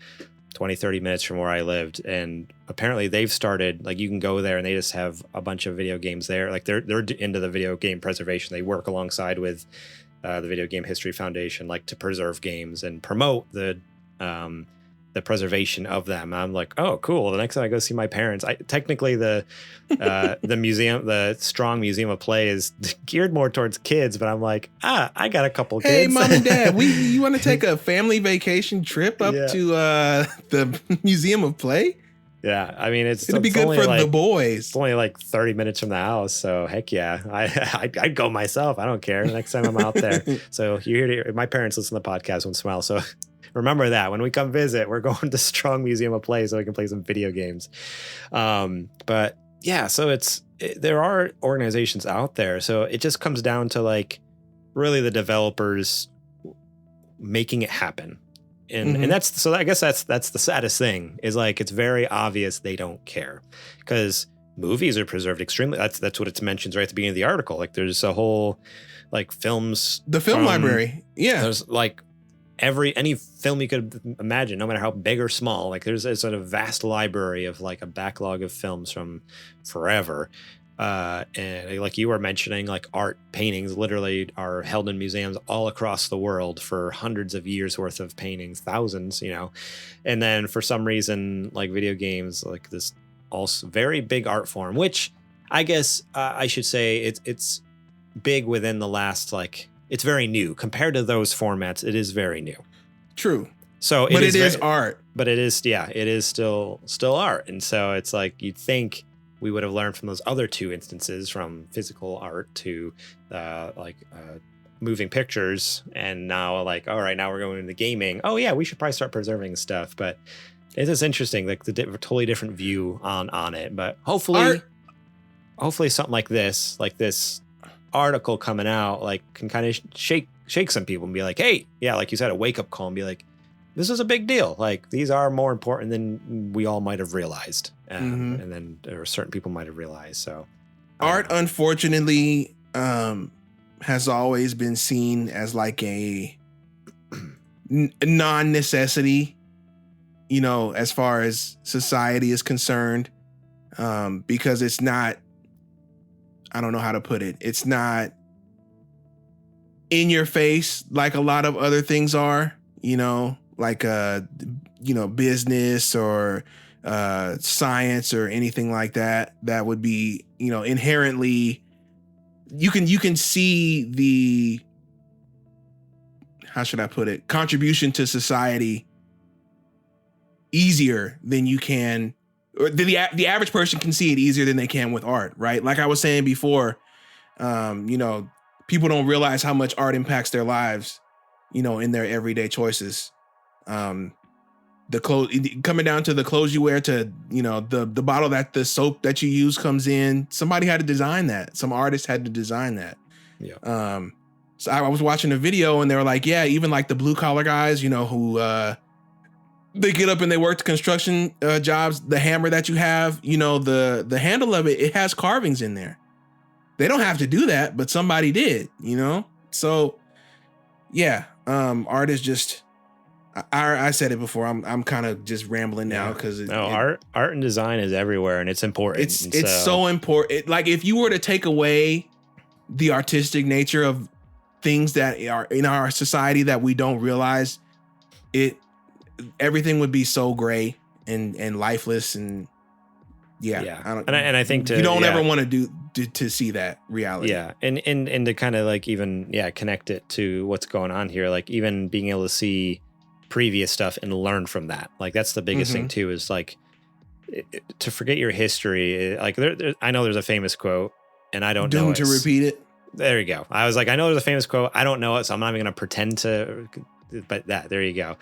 20-30 minutes from where I lived, and apparently they've started, like, you can go there and they just have a bunch of video games there. Like they're into the video game preservation. They work alongside with the Video Game History Foundation, like to preserve games and promote the preservation of them. I'm like, oh, cool. The next time I go see my parents, technically the museum, the Strong Museum of Play is geared more towards kids, but I'm like, I got a couple kids. Hey, mom and dad, you want to take a family vacation trip up to the Museum of Play? Yeah, I mean, it'd be good for the boys. It's only like 30 minutes from the house, so heck yeah, I'd go myself. I don't care. Next time I'm out there. So my parents listen to the podcast once in a while, so remember that when we come visit, we're going to Strong Museum of Play so we can play some video games. But yeah, so there are organizations out there. So it just comes down to like really the developers making it happen. And and I guess that's the saddest thing is like it's very obvious they don't care because movies are preserved extremely. That's what it mentions right at the beginning of the article. Like there's a whole like films, the film library. Yeah, there's like any film you could imagine, no matter how big or small. Like there's a sort of vast library of like a backlog of films from forever. And like you were mentioning, like art paintings literally are held in museums all across the world for hundreds of years worth of paintings, thousands, you know. And then for some reason, like video games, like this also very big art form, which I guess I should say it's big within the last, like, it's very new compared to those formats. It is very new. True. So it is art, but it is still art. And so it's like, you'd think we would have learned from those other two instances, from physical art to moving pictures, and now like, all right, now we're going into gaming. Oh yeah, we should probably start preserving stuff. But it is interesting, like the totally different view on it. But hopefully something like this article coming out like can kind of shake some people and be like, hey, yeah, like you said, a wake up call and be like, this is a big deal. Like these are more important than we all might have realized. And then there were certain people might have realized. So art, unfortunately, has always been seen as like a non-necessity. as far as society is concerned, because it's not, I don't know how to put it. It's not in your face like a lot of other things are, like, business or science or anything like that. That would be, inherently, you can see the, how should I put it, contribution to society easier than you can, or the average person can see it easier than they can with art, right? Like I was saying before, people don't realize how much art impacts their lives, in their everyday choices. The clothes, coming down to the clothes you wear, to, the bottle that the soap that you use comes in. Somebody had to design that. Some artist had to design that. Yeah. So I was watching a video and they were like, yeah, even like the blue collar guys, who they get up and they work the construction jobs, the hammer that you have, the handle of it has carvings in there. They don't have to do that, but somebody did, So yeah, art is just, I said it before. I'm kind of just rambling now because art and design is everywhere and it's important. It's so important. Like if you were to take away the artistic nature of things that are in our society that we don't realize, everything would be so gray and lifeless, and I think you don't ever want to see that reality. Yeah. And to kind of like even connect it to what's going on here, like even being able to see previous stuff and learn from that. Like that's the biggest thing too, is like to forget your history. Like I know there's a famous quote and I don't know doomed to repeat it. There you go. I was like, I know there's a famous quote. I don't know it, so I'm not even going to pretend to, but there you go.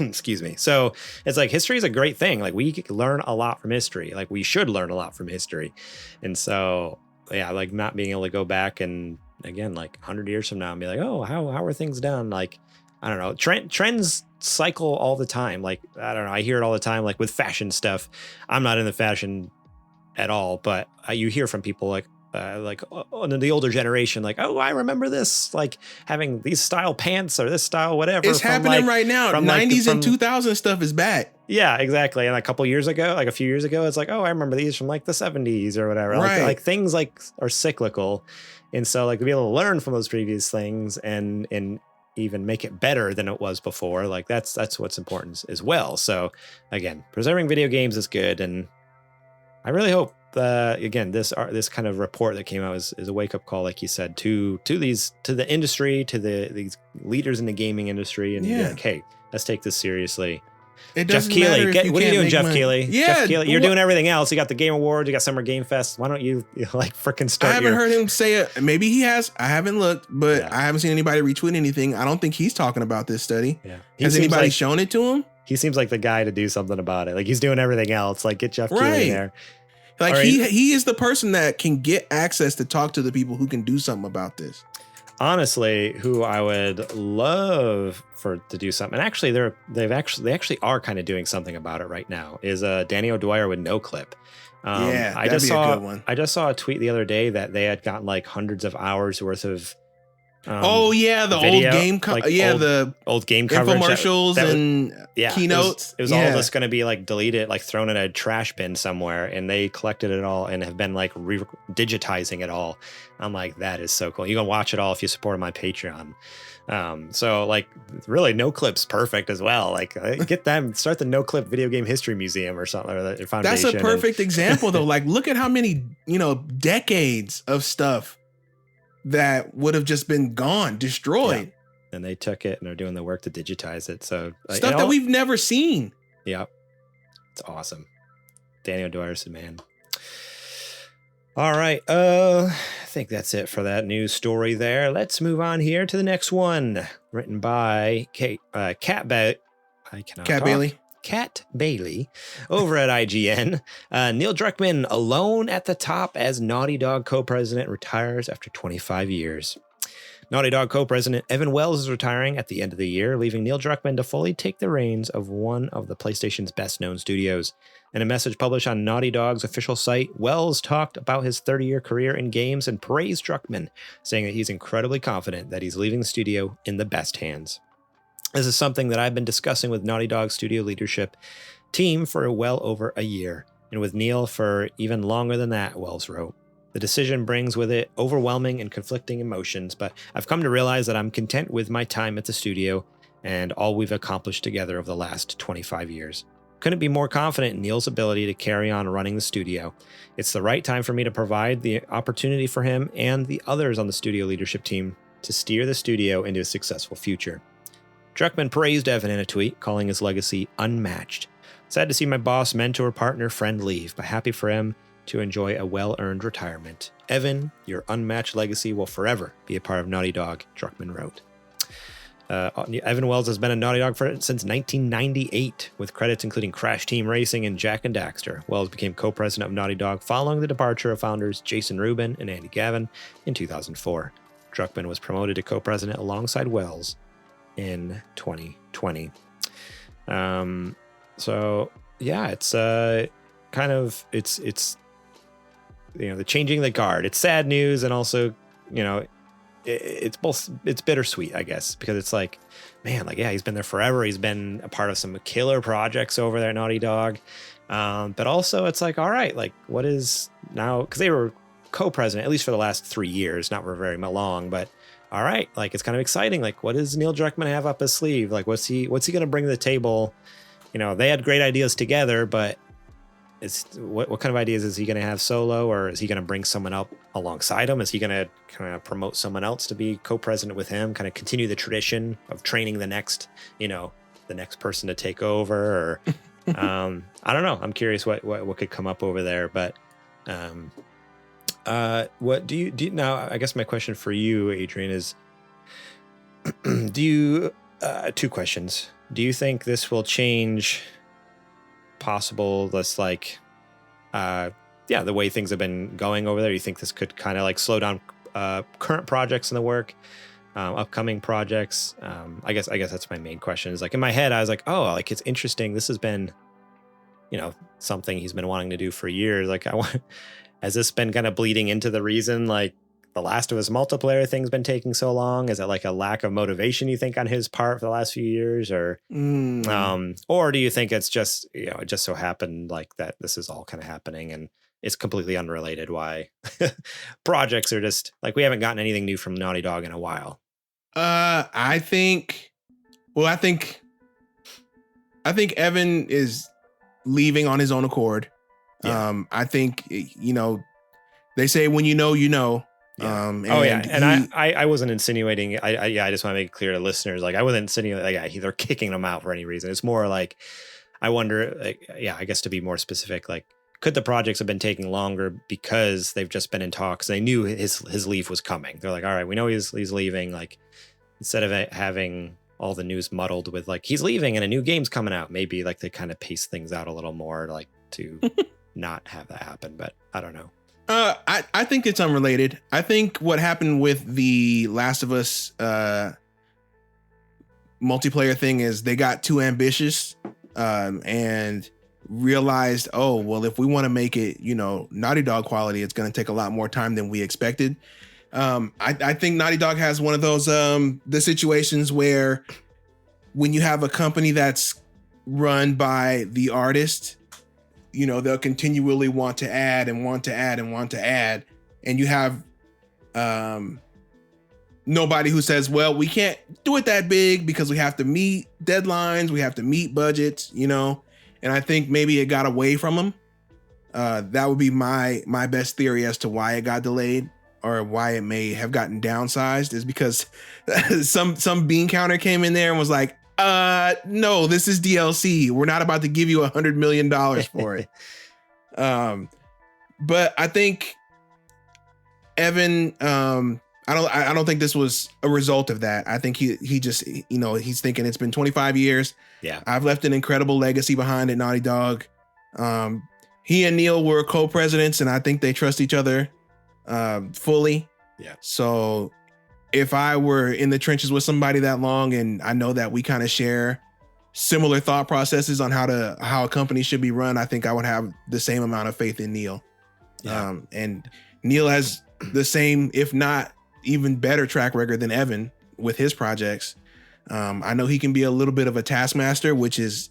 Excuse me. So it's like, history is a great thing. Like we learn a lot from history. Like we should learn a lot from history. And so, like not being able to go back and again, like 100 years from now and be like, oh, how are things done? Like, I don't know. Trends cycle all the time. Like, I don't know. I hear it all the time, like with fashion stuff. I'm not into fashion at all, but you hear from people like the older generation, like, oh, I remember this, like having these style pants or this style, whatever. It's happening right now. 90s and 2000 stuff is back. Yeah, exactly. And a few years ago, it's like, oh, I remember these from like the 70s or whatever. Right. Like things like are cyclical. And so like to be able to learn from those previous things and even make it better than it was before. Like that's what's important as well. So again, preserving video games is good. And I really hope again, this kind of report that came out is a wake up call, like you said, to the industry, to these leaders in the gaming industry, and be like, hey, let's take this seriously. Jeff Keighley, what are you doing, Jeff Keighley? Yeah, Jeff Keighley, you're doing everything else. You got the Game Awards, you got Summer Game Fest. Why don't you like freaking start? I haven't heard him say it. Maybe he has. I haven't looked, but I haven't seen anybody retweet anything. I don't think he's talking about this study. Yeah. Has anybody shown it to him? He seems like the guy to do something about it. Like he's doing everything else. Like get Jeff Keighley in there. Like he is the person that can get access to talk to the people who can do something about this. Honestly, who I would love to do something, and actually they actually are kind of doing something about it right now, is Danny O'Dwyer with No Clip. I just saw a tweet the other day that they had gotten like hundreds of hours worth of the video, old game the old game coverage, infomercials and keynotes. It was all just going to be like deleted, like thrown in a trash bin somewhere, and they collected it all and have been like digitizing it all. I'm like, that is so cool. You can watch it all if you support my Patreon. So like really No Clip's perfect as well. Like get them, start the No Clip Video Game History Museum or something, or the foundation. That's a perfect example though. Like look at how many, decades of stuff that would have just been gone, destroyed. Yeah. And they took it and are doing the work to digitize it. So stuff that we've never seen. Yeah. It's awesome. Danny O'Dwyer's the man. All right. I think that's it for that news story there. Let's move on here to the next one, written by Cat Bailey. Cat Bailey over at IGN. Neil Druckmann alone at the top as Naughty Dog co-president retires after 25 years. Naughty Dog co-president Evan Wells is retiring at the end of the year, leaving Neil Druckmann to fully take the reins of one of the PlayStation's best-known studios. In a message published on Naughty Dog's official site, Wells talked about his 30-year career in games and praised Druckmann, saying that he's incredibly confident that he's leaving the studio in the best hands. This is something that I've been discussing with Naughty Dog studio leadership team for well over a year, and with Neil for even longer than that, Wells wrote. The decision brings with it overwhelming and conflicting emotions, but I've come to realize that I'm content with my time at the studio and all we've accomplished together over the last 25 years. Couldn't be more confident in Neil's ability to carry on running the studio. It's the right time for me to provide the opportunity for him and the others on the studio leadership team to steer the studio into a successful future. Druckmann praised Evan in a tweet, calling his legacy unmatched. Sad to see my boss, mentor, partner, friend leave, but happy for him to enjoy a well-earned retirement. Evan, your unmatched legacy will forever be a part of Naughty Dog, Druckmann wrote. Evan Wells has been a Naughty Dog since 1998, with credits including Crash Team Racing and Jak and Daxter. Wells became co-president of Naughty Dog following the departure of founders Jason Rubin and Andy Gavin in 2004. Druckmann was promoted to co-president alongside Wells in 2020. So yeah, it's kind of it's the changing the guard. It's sad news, and also it's bittersweet, I guess, because it's like, man, like, yeah, he's been there forever. He's been a part of some killer projects over there at Naughty Dog, but also it's like, all right, like, what is now, because they were co-president at least for the last 3 years, not for very long, but all right, like, it's kind of exciting. Like, what does Neil Druckmann have up his sleeve? Like, what's he going to bring to the table? They had great ideas together, but it's what kind of ideas is he going to have solo, or is he going to bring someone up alongside him? Is he going to kind of promote someone else to be co-president with him, kind of continue the tradition of training the next person to take over? Or I don't know. I'm curious what could come up over there, but what do you now? I guess my question for you, Adrian, is do you two questions. Do you think this will change the way things have been going over there? You think this could kind of like slow down current projects in the work, upcoming projects? I guess that's my main question. Is like, in my head, I was like, oh, like, it's interesting. This has been, something he's been wanting to do for years. Like, has this been kind of bleeding into the reason, like, the Last of Us multiplayer thing's been taking so long? Is it like a lack of motivation, you think, on his part for the last few years, or do you think it's just, it just so happened like that this is all kind of happening and it's completely unrelated why projects are just like, we haven't gotten anything new from Naughty Dog in a while? I think Evan is leaving on his own accord. Yeah. I think, they say when you know. Yeah. I wasn't insinuating. I just want to make it clear to listeners. Like, I wasn't insinuating like they're kicking them out for any reason. It's more like, I wonder. Like, I guess to be more specific, like, could the projects have been taking longer because they've just been in talks? They knew his leave was coming. They're like, all right, we know he's leaving. Like, instead of having all the news muddled with like he's leaving and a new game's coming out, maybe like they kind of pace things out a little more, like, to not have that happen. But I don't know. I think it's unrelated. I think what happened with the Last of Us multiplayer thing is they got too ambitious and realized, oh, well, if we want to make it, Naughty Dog quality, it's going to take a lot more time than we expected. I think Naughty Dog has one of those the situations where when you have a company that's run by the artist, they'll continually want to add and want to add and want to add. And you have nobody who says, well, we can't do it that big because we have to meet deadlines. We have to meet budgets, And I think maybe it got away from them. That would be my best theory as to why it got delayed, or why it may have gotten downsized, is because some bean counter came in there and was like, no, this is DLC. We're not about to give you $100 million for it. But I think Evan, I don't think this was a result of that. I think he just, he's thinking it's been 25 years. Yeah. I've left an incredible legacy behind at Naughty Dog. He and Neil were co-presidents, and I think they trust each other fully. Yeah. So if I were in the trenches with somebody that long, and I know that we kind of share similar thought processes on how a company should be run, I think I would have the same amount of faith in Neil. Yeah. And Neil has the same, if not even better, track record than Evan with his projects. I know he can be a little bit of a taskmaster, which is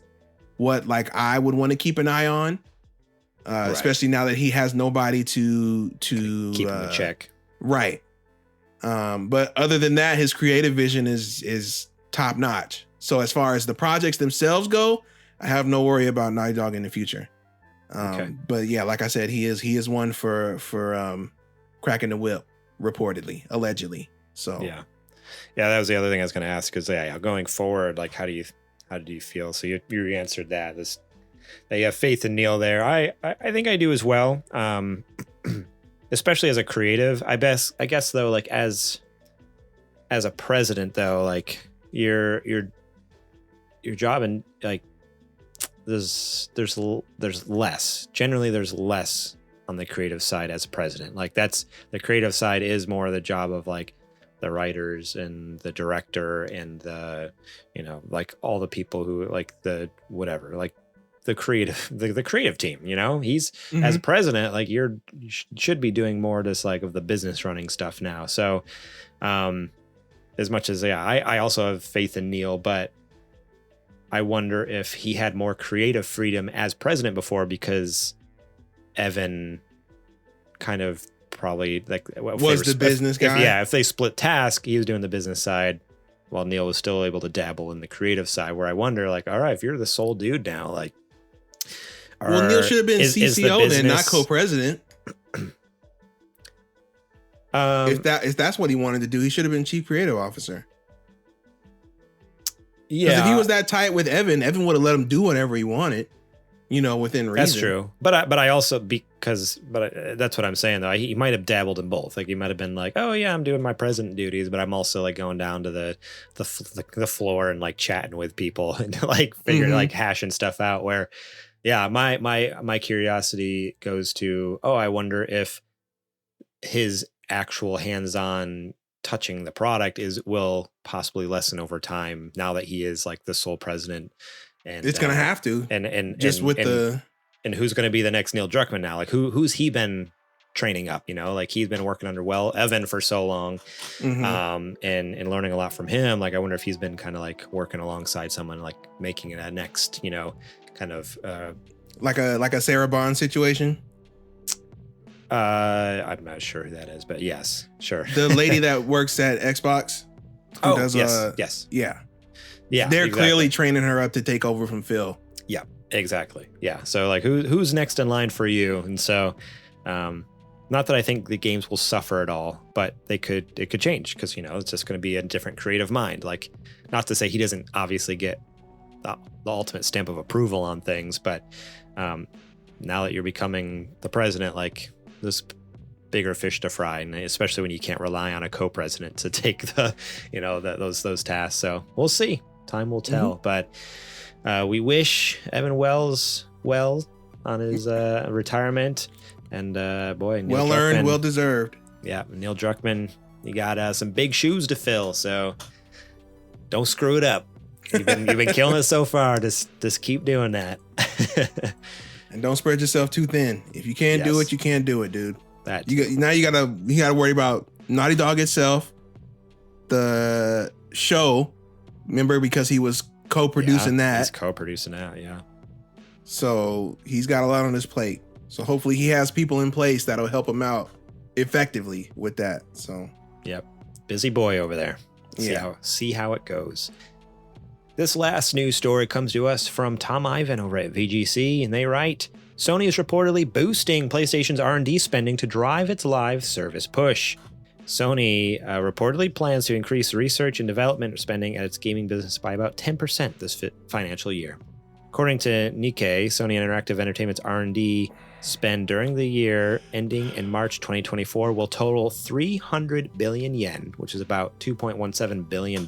what like I would want to keep an eye on, right. Especially now that he has nobody to keep him in check. Right. But other than that, his creative vision is top notch. So as far as the projects themselves go, I have no worry about Naughty Dog in the future. But yeah, like I said, he is one for cracking the whip, reportedly, allegedly. So yeah, that was the other thing I was going to ask, because going forward, like how do you feel? So you answered that. That you have faith in Neil there. I think I do as well. Especially as a creative, I guess though, like as a president though, like your job, and like there's less. Generally, there's less on the creative side as a president. Like that's the creative side is more the job of like the writers and the director and the like all the people who like the whatever, like the creative team. He's as a president, like you should be doing more just like of the business running stuff now. So as much as I also have faith in Neil, but I wonder if he had more creative freedom as president before, because Evan kind of probably like was the business guy. If they split task, he was doing the business side while Neil was still able to dabble in the creative side, where I wonder, like, all right, if you're the sole dude now, like, Neil should have been CCO then, not co-president. If that's what he wanted to do, he should have been chief creative officer. Yeah, because if he was that tight with Evan would have let him do whatever he wanted, within reason. That's true. But I also that's what I'm saying though. He might have dabbled in both. Like he might have been like, oh yeah, I'm doing my president duties, but I'm also like going down to the floor and like chatting with people and like figuring like hashing stuff out. Where, yeah, my curiosity goes to, I wonder if his actual hands-on touching the product will possibly lessen over time now that he is like the sole president. And it's gonna have to, and who's gonna be the next Neil Druckmann now? Like who's he been training up? Like he's been working under Evan for so long, and learning a lot from him. Like I wonder if he's been kind of like working alongside someone, like making it a next, kind of like a Sarah Bond situation. I'm not sure who that is, but yes, sure. The lady that works at Xbox. Yes. Yeah, they're clearly training her up to take over from Phil. Yeah, exactly. Yeah. So like who's next in line for you? And so not that I think the games will suffer at all, but it could change, because it's just going to be a different creative mind. Like, not to say he doesn't obviously get the ultimate stamp of approval on things, but now that you're becoming the president, like this bigger fish to fry, and especially when you can't rely on a co-president to take the those tasks. So we'll see. Time will tell. But we wish Evan Wells well on his retirement, and boy, Neil well earned, well deserved. Yeah, Neil Druckmann, you got some big shoes to fill, so don't screw it up. You've been killing it so far. Just keep doing that. And don't spread yourself too thin. If you can't do it, you can't do it, dude. You gotta worry about Naughty Dog itself, the show. Remember, because he was co-producing that. He's co-producing that, yeah. So he's got a lot on his plate. So hopefully he has people in place that'll help him out effectively with that. So yep, busy boy over there. See how it goes. This last news story comes to us from Tom Ivan over at VGC, and they write, Sony is reportedly boosting PlayStation's R&D spending to drive its live service push. Sony reportedly plans to increase research and development spending at its gaming business by about 10% this financial year. According to Nikkei, Sony Interactive Entertainment's R&D spend during the year ending in March 2024 will total 300 billion yen, which is about $2.17 billion.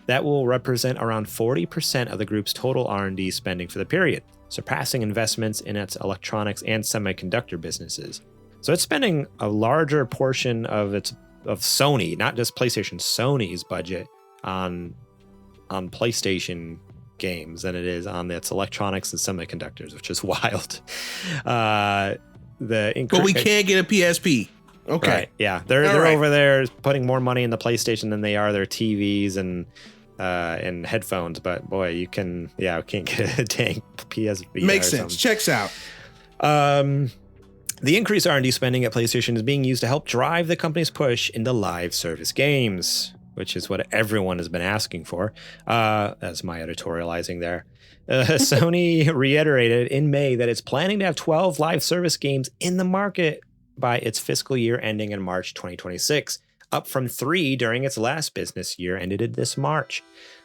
That will represent around 40% of the group's total R&D spending for the period, surpassing investments in its electronics and semiconductor businesses. So it's spending a larger portion of Sony, not just PlayStation, Sony's budget on PlayStation games than it is on its electronics and semiconductors, which is wild. But we can't get a PSP. Okay. Right, yeah. They're over there putting more money in the PlayStation than they are their TVs and and headphones, but boy, you can't get a dang PSV. Makes sense. Checks out. The increased R&D spending at PlayStation is being used to help drive the company's push into live service games, which is what everyone has been asking for. That's my editorializing there. Sony reiterated in May that it's planning to have 12 live service games in the market by its fiscal year ending in March 2026, up from 3 during its last business year ended this March.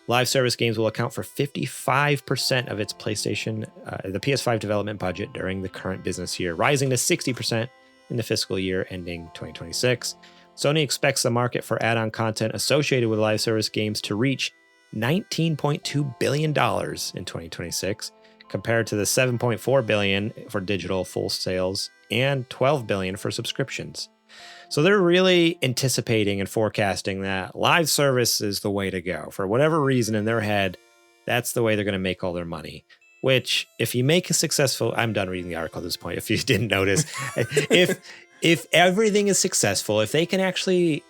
Live service games will account for 55% of its the PS5 development budget during the current business year, rising to 60% in the fiscal year ending 2026. Sony expects the market for add-on content associated with live service games to reach $19.2 billion in 2026, compared to the $7.4 billion for digital full sales and $12 billion for subscriptions. So they're really anticipating and forecasting that live service is the way to go. For whatever reason in their head, that's the way they're going to make all their money. Which, if you make a successful, I'm done reading the article at this point. If you didn't notice, if everything is successful, if they can actually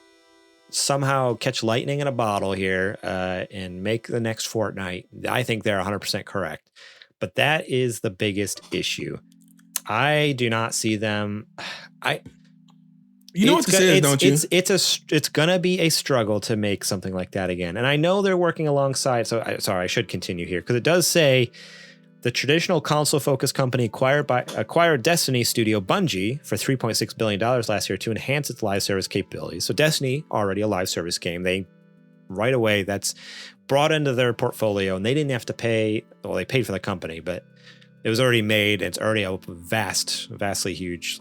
somehow catch lightning in a bottle here and make the next Fortnite, I think they're 100% correct. But that is the biggest issue. I do not see them. You know what this is, don't you? It's gonna be a struggle to make something like that again. And I know they're working alongside. So I should continue here because it does say the traditional console-focused company acquired Destiny studio Bungie for $3.6 billion last year to enhance its live service capabilities. So Destiny, already a live service game, they right away that's brought into their portfolio, and they didn't have to pay. Well, they paid for the company, but it was already made. It's already a vastly huge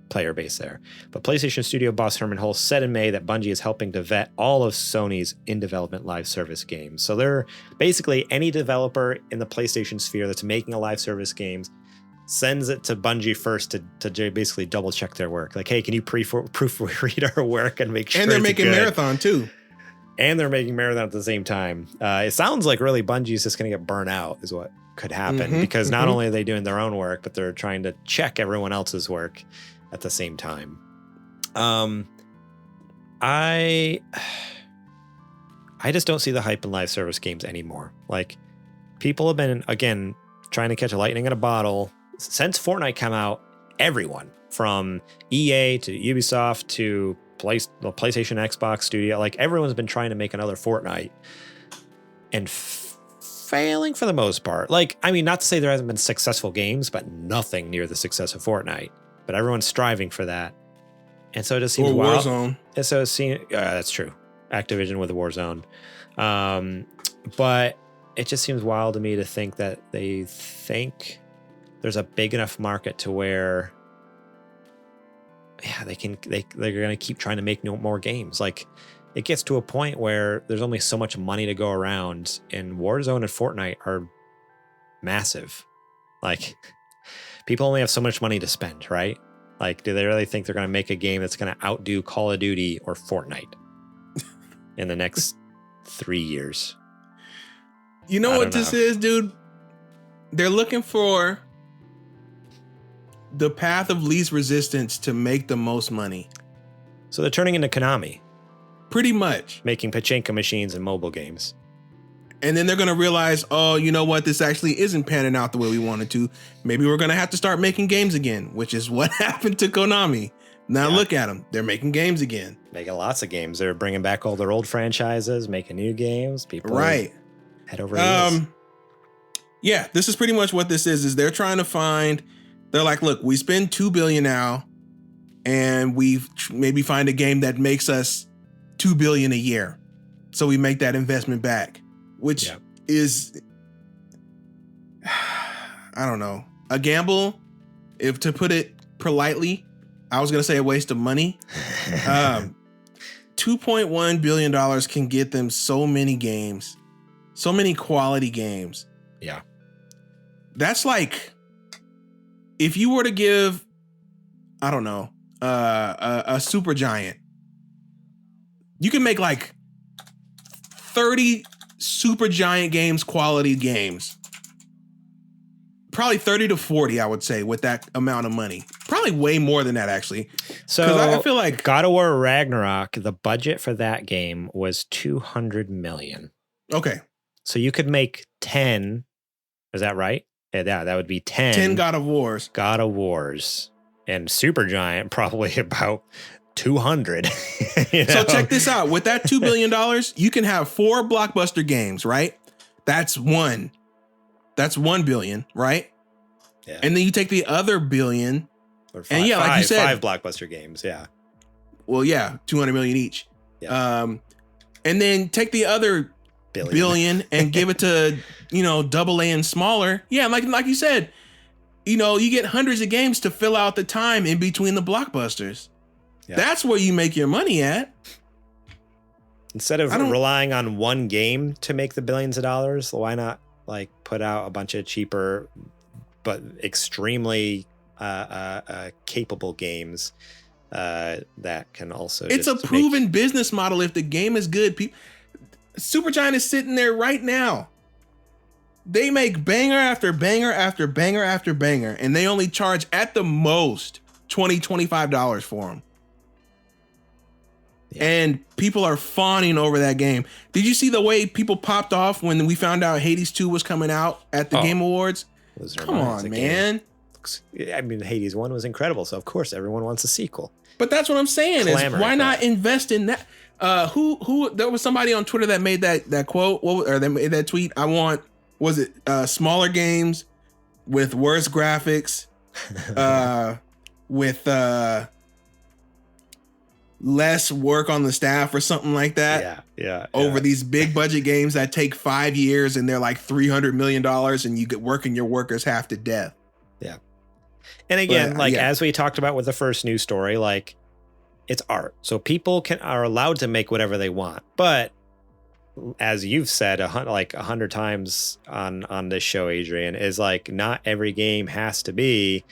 player base there. But PlayStation Studio boss Herman Hulse said in May that Bungie is helping to vet all of Sony's in-development live service games. So they're basically any developer in the PlayStation sphere that's making a live service game sends it to Bungie first to basically double check their work. Like, hey, can you proofread our work and make sure? And they're making Marathon too. And they're making Marathon at the same time. It sounds like really Bungie's just going to get burnt out is what could happen because not only are they doing their own work, but they're trying to check everyone else's work at the same time. I just don't see the hype in live service games anymore. Like, people have been, again, trying to catch a lightning in a bottle since Fortnite came out. Everyone from EA to Ubisoft to the PlayStation, Xbox Studio, like everyone's been trying to make another Fortnite and failing for the most part. Like, I mean, not to say there hasn't been successful games, but nothing near the success of Fortnite. But everyone's striving for that. And so it just seems wild. Warzone. And so it seems, that's true. Activision with Warzone. But it just seems wild to me to think that they think there's a big enough market to where, they're going to keep trying to make more games. Like, it gets to a point where there's only so much money to go around, and Warzone and Fortnite are massive. Like, people only have so much money to spend, right? Like, do they really think they're going to make a game that's going to outdo Call of Duty or Fortnite in the next 3 years? You know what this is, dude? They're looking for the path of least resistance to make the most money. So they're turning into Konami. Pretty much. Making pachinko machines and mobile games. And then they're going to realize, oh, you know what? This actually isn't panning out the way we wanted to. Maybe we're going to have to start making games again, which is what happened to Konami. Now look at them. They're making games again. Making lots of games. They're bringing back all their old franchises, making new games. People head over heels. Yeah, this is pretty much what this is they're trying to find, they're like, look, we spend $2 billion now, and we maybe find a game that makes us $2 billion a year. So we make that investment back. Which is, I don't know, a gamble, if to put it politely. I was going to say a waste of money. $2.1 billion can get them so many games, so many quality games. Yeah. That's like, if you were to give, I don't know, a super giant, you can make like 30 super giant games, quality games. Probably 30 to 40, I would say, with that amount of money. Probably way more than that, actually. So I feel like God of War Ragnarok, the budget for that game was $200 million. Okay. So you could make 10. Is that right? Yeah, that would be 10. 10 God of Wars. God of Wars. And Supergiant, probably about 200. So check this out. With that $2 billion, you can have 4 blockbuster games, right? That's 1. That's 1 billion, right? Yeah. And then you take the other billion. Or five, and yeah, like you said, 5 blockbuster games. Yeah. Well, yeah, 200 million each. Yeah. And then take the other billion and give it to, AA and smaller. Yeah, like you said, you get hundreds of games to fill out the time in between the blockbusters. Yeah. That's where you make your money at. Instead of relying on one game to make the billions of dollars, why not put out a bunch of cheaper but extremely capable games that can also. It's a proven business model. If the game is good, Supergiant is sitting there right now. They make banger after banger after banger after banger, and they only charge at the most $20-$25 for them. Yeah. And people are fawning over that game. Did you see the way people popped off when we found out Hades 2 was coming out at the Game Awards? Come on, man. I mean, Hades 1 was incredible, so of course everyone wants a sequel. But that's what I'm saying is why not invest in that? Who there was somebody on Twitter that made that quote or they made that tweet. Was it smaller games with worse graphics, with less work on the staff or something like that. Yeah. Over these big budget games that take 5 years and they're like $300 million and you get working your workers half to death. Yeah. And again, as we talked about with the first news story, it's art. So people are allowed to make whatever they want. But as you've said 100 times on this show, Adrian, is not every game has to be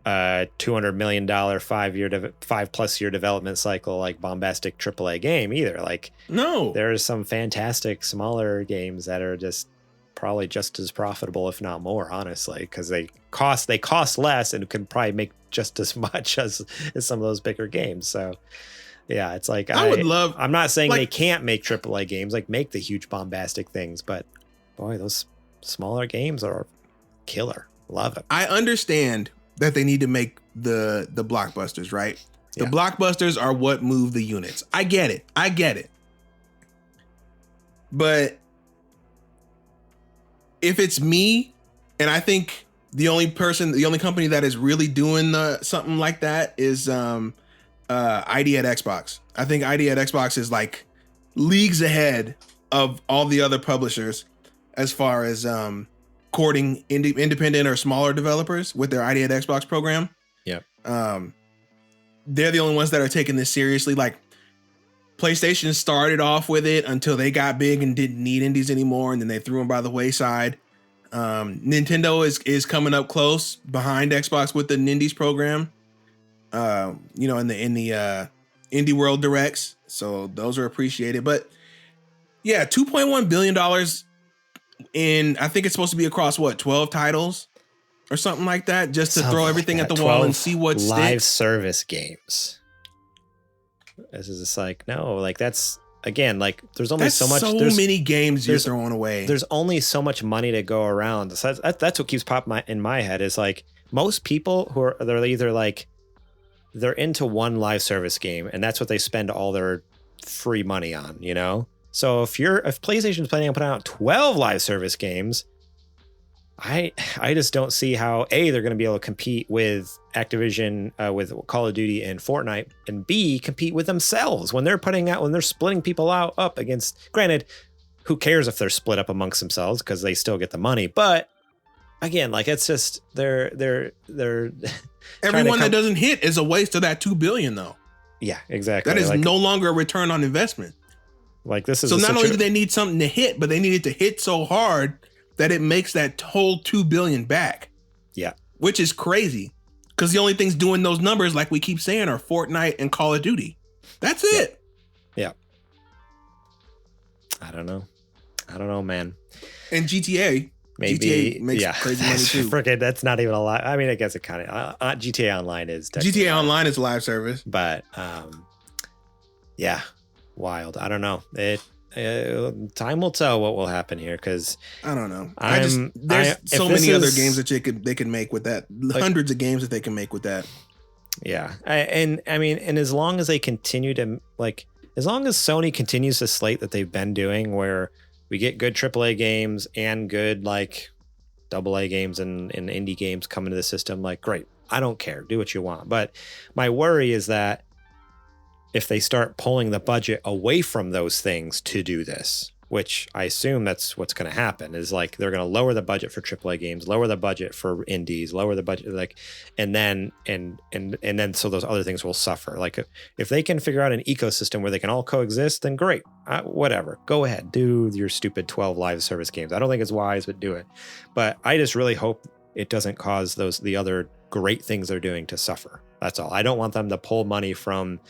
a $200 million 5+ year development cycle bombastic AAA game either. No, there's some fantastic smaller games that are just probably just as profitable, if not more, honestly, because they cost less and can probably make just as much as some of those bigger games. So yeah, it's I'm not saying they can't make AAA games, make the huge bombastic things, but boy, those smaller games are killer. Love it. I understand that they need to make the blockbusters, right? The blockbusters are what move the units. I get it. But if it's me, and I think the only company that is really doing something like that is ID at Xbox. I think ID at Xbox is leagues ahead of all the other publishers as far as courting independent or smaller developers with their ID at Xbox program. Yep. They're the only ones that are taking this seriously. PlayStation started off with it until they got big and didn't need indies anymore, and then they threw them by the wayside. Nintendo is coming up close behind Xbox with the Nindies program. In the Indie World Directs, so those are appreciated. But yeah, $2.1 billion in, I think it's supposed to be across 12 titles or something like that, just to throw everything at the wall and see what sticks. Live service games. This is just no, that's again, there's only so much. So many games you're throwing away. There's only so much money to go around. So that's what keeps popping in my head is most people they're either they're into one live service game and that's what they spend all their free money on, So if PlayStation's planning on putting out 12 live service games, I just don't see how they're going to be able to compete with Activision, with Call of Duty and Fortnite, and B, compete with themselves when they're splitting people up against. Granted, who cares if they're split up amongst themselves because they still get the money. But again, it's just they're everyone that doesn't hit is a waste of that $2 billion though. Yeah, exactly. That is no longer a return on investment. This is so not only do they need something to hit, but they need it to hit so hard that it makes that whole $2 billion back. Yeah. Which is crazy. Because the only things doing those numbers, like we keep saying, are Fortnite and Call of Duty. That's it. Yeah. I don't know, man. And GTA. Maybe. GTA makes crazy money too. Forget that's not even a lot. I mean, I guess it kind of GTA Online is. GTA Online is a live service. But yeah, wild. I don't know. time will tell what will happen here, because I don't know. There's so many other games that they can make with that. Hundreds of games that they can make with that. Yeah. And as long as they continue to, as long as Sony continues the slate that they've been doing, where we get good AAA games and good AA games and indie games coming to the system, great. I don't care. Do what you want. But my worry is that if they start pulling the budget away from those things to do this, which I assume that's what's going to happen, is they're going to lower the budget for AAA games, lower the budget for indies, lower the budget, and then so those other things will suffer. If they can figure out an ecosystem where they can all coexist, then great. Whatever. Go ahead. Do your stupid 12 live service games. I don't think it's wise, but do it. But I just really hope it doesn't cause the other great things they're doing to suffer. That's all. I don't want them to pull money from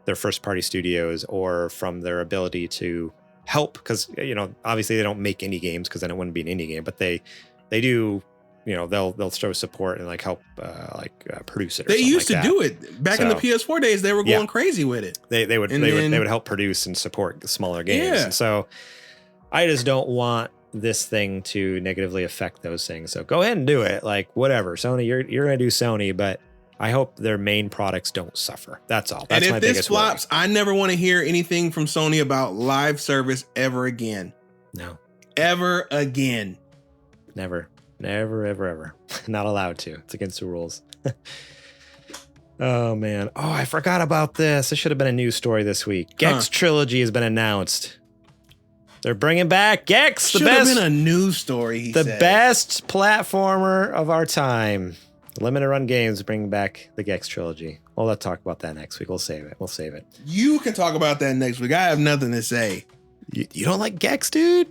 their first party studios or from their ability to help, because obviously they don't make indie games, because then it wouldn't be an indie game, but they do, they'll show support and help produce it. They used to do it back in the PS4 days. They were going crazy with it. They would help produce and support the smaller games. Yeah. And so I just don't want this thing to negatively affect those things. So go ahead and do it. Whatever, Sony, you're gonna do Sony, but I hope their main products don't suffer. That's all. That's and my if biggest this flops, worry. I never want to hear anything from Sony about live service ever again. No. Ever again. Never, ever. Not allowed to. It's against the rules. Oh, man. Oh, I forgot about this. This should have been a news story this week. Gex Trilogy has been announced. They're bringing back Gex, should have been a news story, the best platformer of our time. Limited Run Games bringing back the Gex Trilogy. We'll talk about that next week. We'll save it. You can talk about that next week. I have nothing to say. You don't like Gex, dude?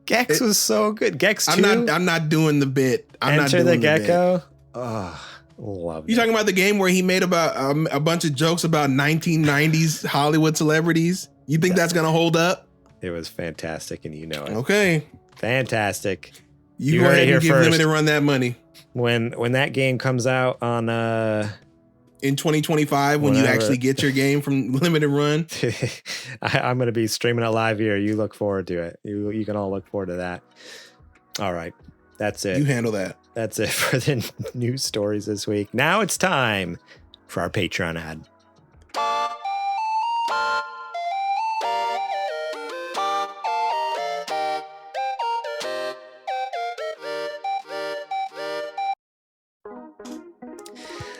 Gex was so good. Gex 2? I'm not doing the bit. Enter the Gecko? Oh, love it. You talking about the game where he made about a bunch of jokes about 1990s Hollywood celebrities? You think that's going to hold up? It was fantastic, and you know it. Okay. Fantastic. You go ahead and give Limited Run that money. When that game comes out on in 2025, when you actually get your game from Limited Run, I'm going to be streaming it live here. You look forward to it. You can all look forward to that. All right. That's it. You handle that. That's it for the news stories this week. Now it's time for our Patreon ad.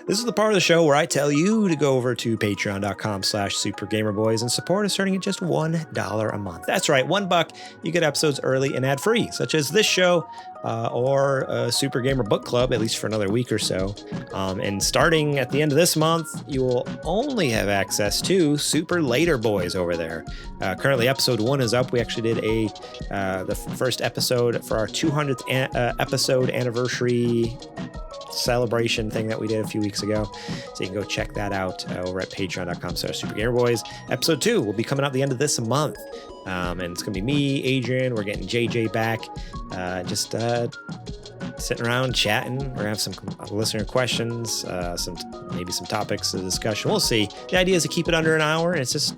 This is the part of the show where I tell you to go over to patreon.com/supergamerboys and support us starting at just $1 a month. That's right, $1. You get episodes early and ad-free, such as this show or a Super Gamer Book Club, at least for another week or so. And starting at the end of this month, you will only have access to Super Later Boys over there. Currently, episode 1 is up. We actually did the first episode for our 200th episode anniversary celebration thing that we did a few weeks ago, so you can go check that out over at patreon.com/supergamerboys. Episode 2 will be coming out the end of this month, and it's gonna be me, Adrian. We're getting JJ back, just sitting around chatting. We're gonna have some listener questions, maybe some topics of discussion. We'll see. The idea is to keep it under an hour, and it's just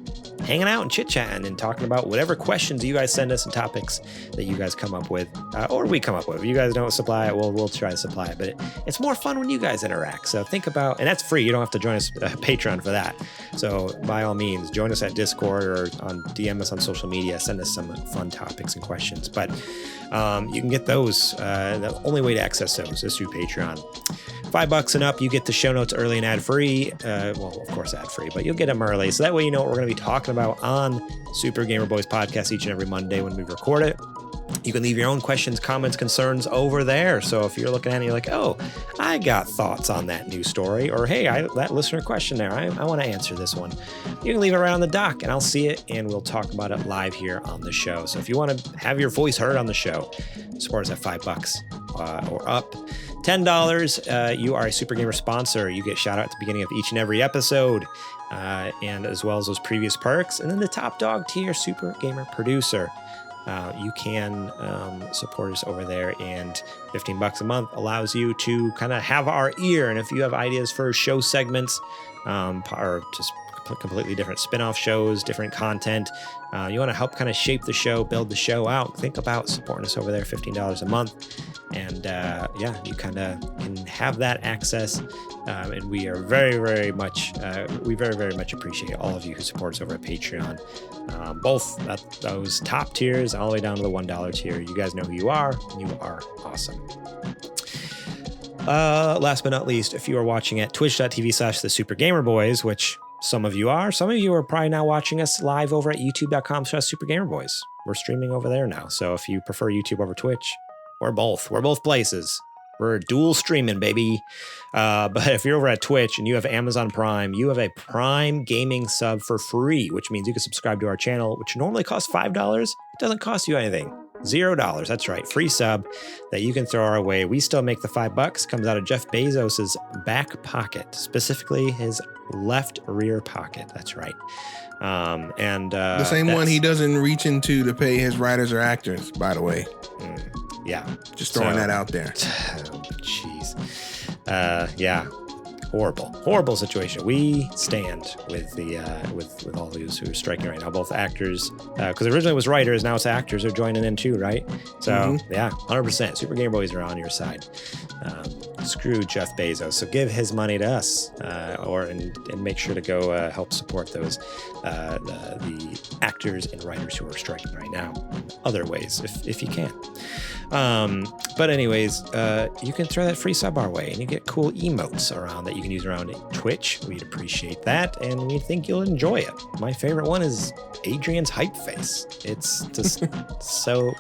hanging out and chit-chatting and talking about whatever questions you guys send us and topics that you guys come up with, or we come up with. If you guys don't supply it, we'll try to supply it. But it's more fun when you guys interact. So think about, and that's free. You don't have to join us Patreon for that. So by all means, join us at Discord or DM us on social media. Send us some fun topics and questions. But you can get those. The only way to access those is through Patreon. $5 and up, you get the show notes early and ad-free. Well, of course, ad-free, but you'll get them early. So that way you know what we're going to be talking about on Super Gamer Boys podcast each and every Monday when we record it. You can leave your own questions, comments, concerns over there. So if you're looking at it, you're like, oh, I got thoughts on that news story, or hey, that listener question there, I want to answer this one. You can leave it right on the dock, and I'll see it, and we'll talk about it live here on the show. So if you want to have your voice heard on the show, support us at $5 or up. $10, you are a Super Gamer sponsor. You get shout out at the beginning of each and every episode, and as well as those previous perks. And then the top dog tier, Super Gamer producer. You can support us over there, and $15 a month allows you to kind of have our ear. And if you have ideas for show segments or just completely different spin-off shows, different content. You want to help kind of shape the show, build the show out, think about supporting us over there, $15 a month. And you kind of can have that access. And we are very, very much appreciate all of you who support us over at Patreon. Both at those top tiers all the way down to the $1 tier. You guys know who you are. You are awesome. Last but not least, if you are watching at twitch.tv/the which some of you are probably now watching us live over at youtube.com/supergamerboys. We're streaming over there now. So if you prefer YouTube over Twitch, we're both places. We're dual streaming, baby. But if you're over at Twitch and you have Amazon Prime, you have a Prime gaming sub for free, which means you can subscribe to our channel, which normally costs $5. It doesn't cost you anything. $0. That's right. Free sub that you can throw our way. We still make the $5. Comes out of Jeff Bezos's back pocket, specifically his left rear pocket. That's right. The same one he doesn't reach into to pay his writers or actors, by the way. Yeah. Just throwing that out there. Jeez. Yeah. Horrible situation. We stand with the with all those who are striking right now, both actors, because originally it was writers, now it's actors are joining in too, right? So yeah, 100%. Super Game Boys are on your side. Screw Jeff Bezos. So give his money to us, and make sure to go help support those the actors and writers who are striking right now in other ways, if you can. But anyways, you can throw that free sub our way, and you get cool emotes around that you can use around Twitch. We'd appreciate that, and we think you'll enjoy it. My favorite one is Adrian's hype face. It's just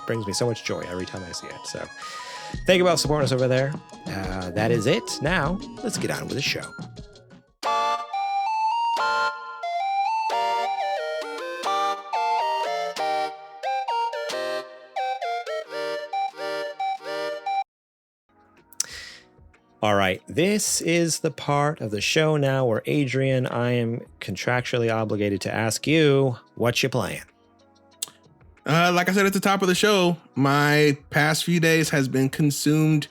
brings me so much joy every time I see it. So thank you about supporting us over there. That is it. Now let's get on with the show. All right, this is the part of the show now where, Adrian, I am contractually obligated to ask you, what you playing? Like I said at the top of the show, my past few days has been consumed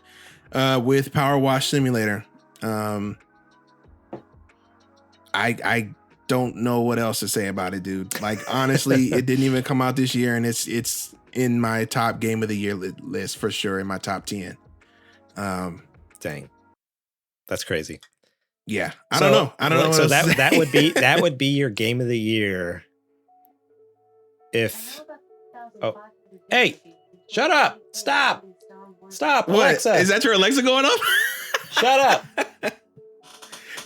with Power Wash Simulator. I don't know what else to say about it, dude. Like, honestly, it didn't even come out this year, and it's in my top game of the year list for sure, in my top 10. Dang. That's crazy. Yeah. I don't know. So that would be your game of the year. If, hey, shut up. Stop, what? Alexa. Is that your Alexa going off? Shut up.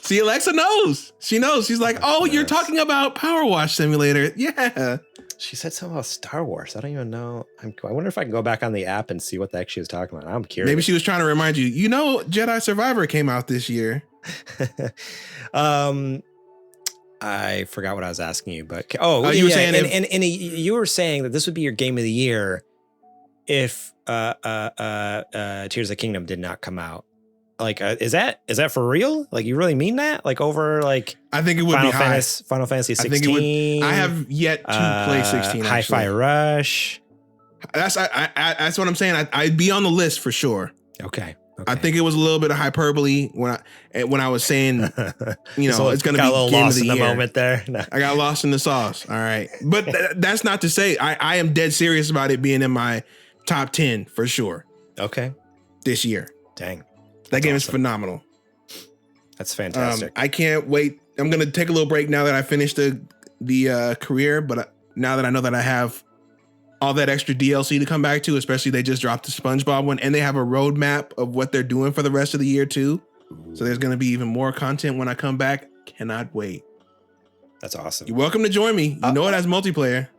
See, Alexa knows. She knows. She's like, oh, you're talking about Power Wash Simulator. Yeah. She said something about Star Wars. I don't even know. I wonder if I can go back on the app and see what the heck she was talking about. I'm curious. Maybe she was trying to remind you, Jedi Survivor came out this year. I forgot what I was asking you, but you were saying you were saying that this would be your game of the year if Tears of the Kingdom did not come out. Like, is that for real? Like, you really mean that? Like, over like I think it would Final be high. Final Fantasy 16. I have yet to play 16. Hi-Fi Rush. That's what I'm saying. I'd be on the list for sure. Okay. I think it was a little bit of hyperbole when I was saying, it's going to be a little game lost of the in the year. moment there. No. I got lost in the sauce. All right, but that's not to say I am dead serious about it being in my top 10 for sure. Okay. This year. Dang. That game is phenomenal. That's fantastic. I can't wait. I'm going to take a little break now that I finished the career, but now that I know that I have all that extra DLC to come back to, especially they just dropped the SpongeBob one, and they have a roadmap of what they're doing for the rest of the year too. So there's going to be even more content when I come back. Cannot wait. That's awesome. You're welcome to join me. You know it has multiplayer.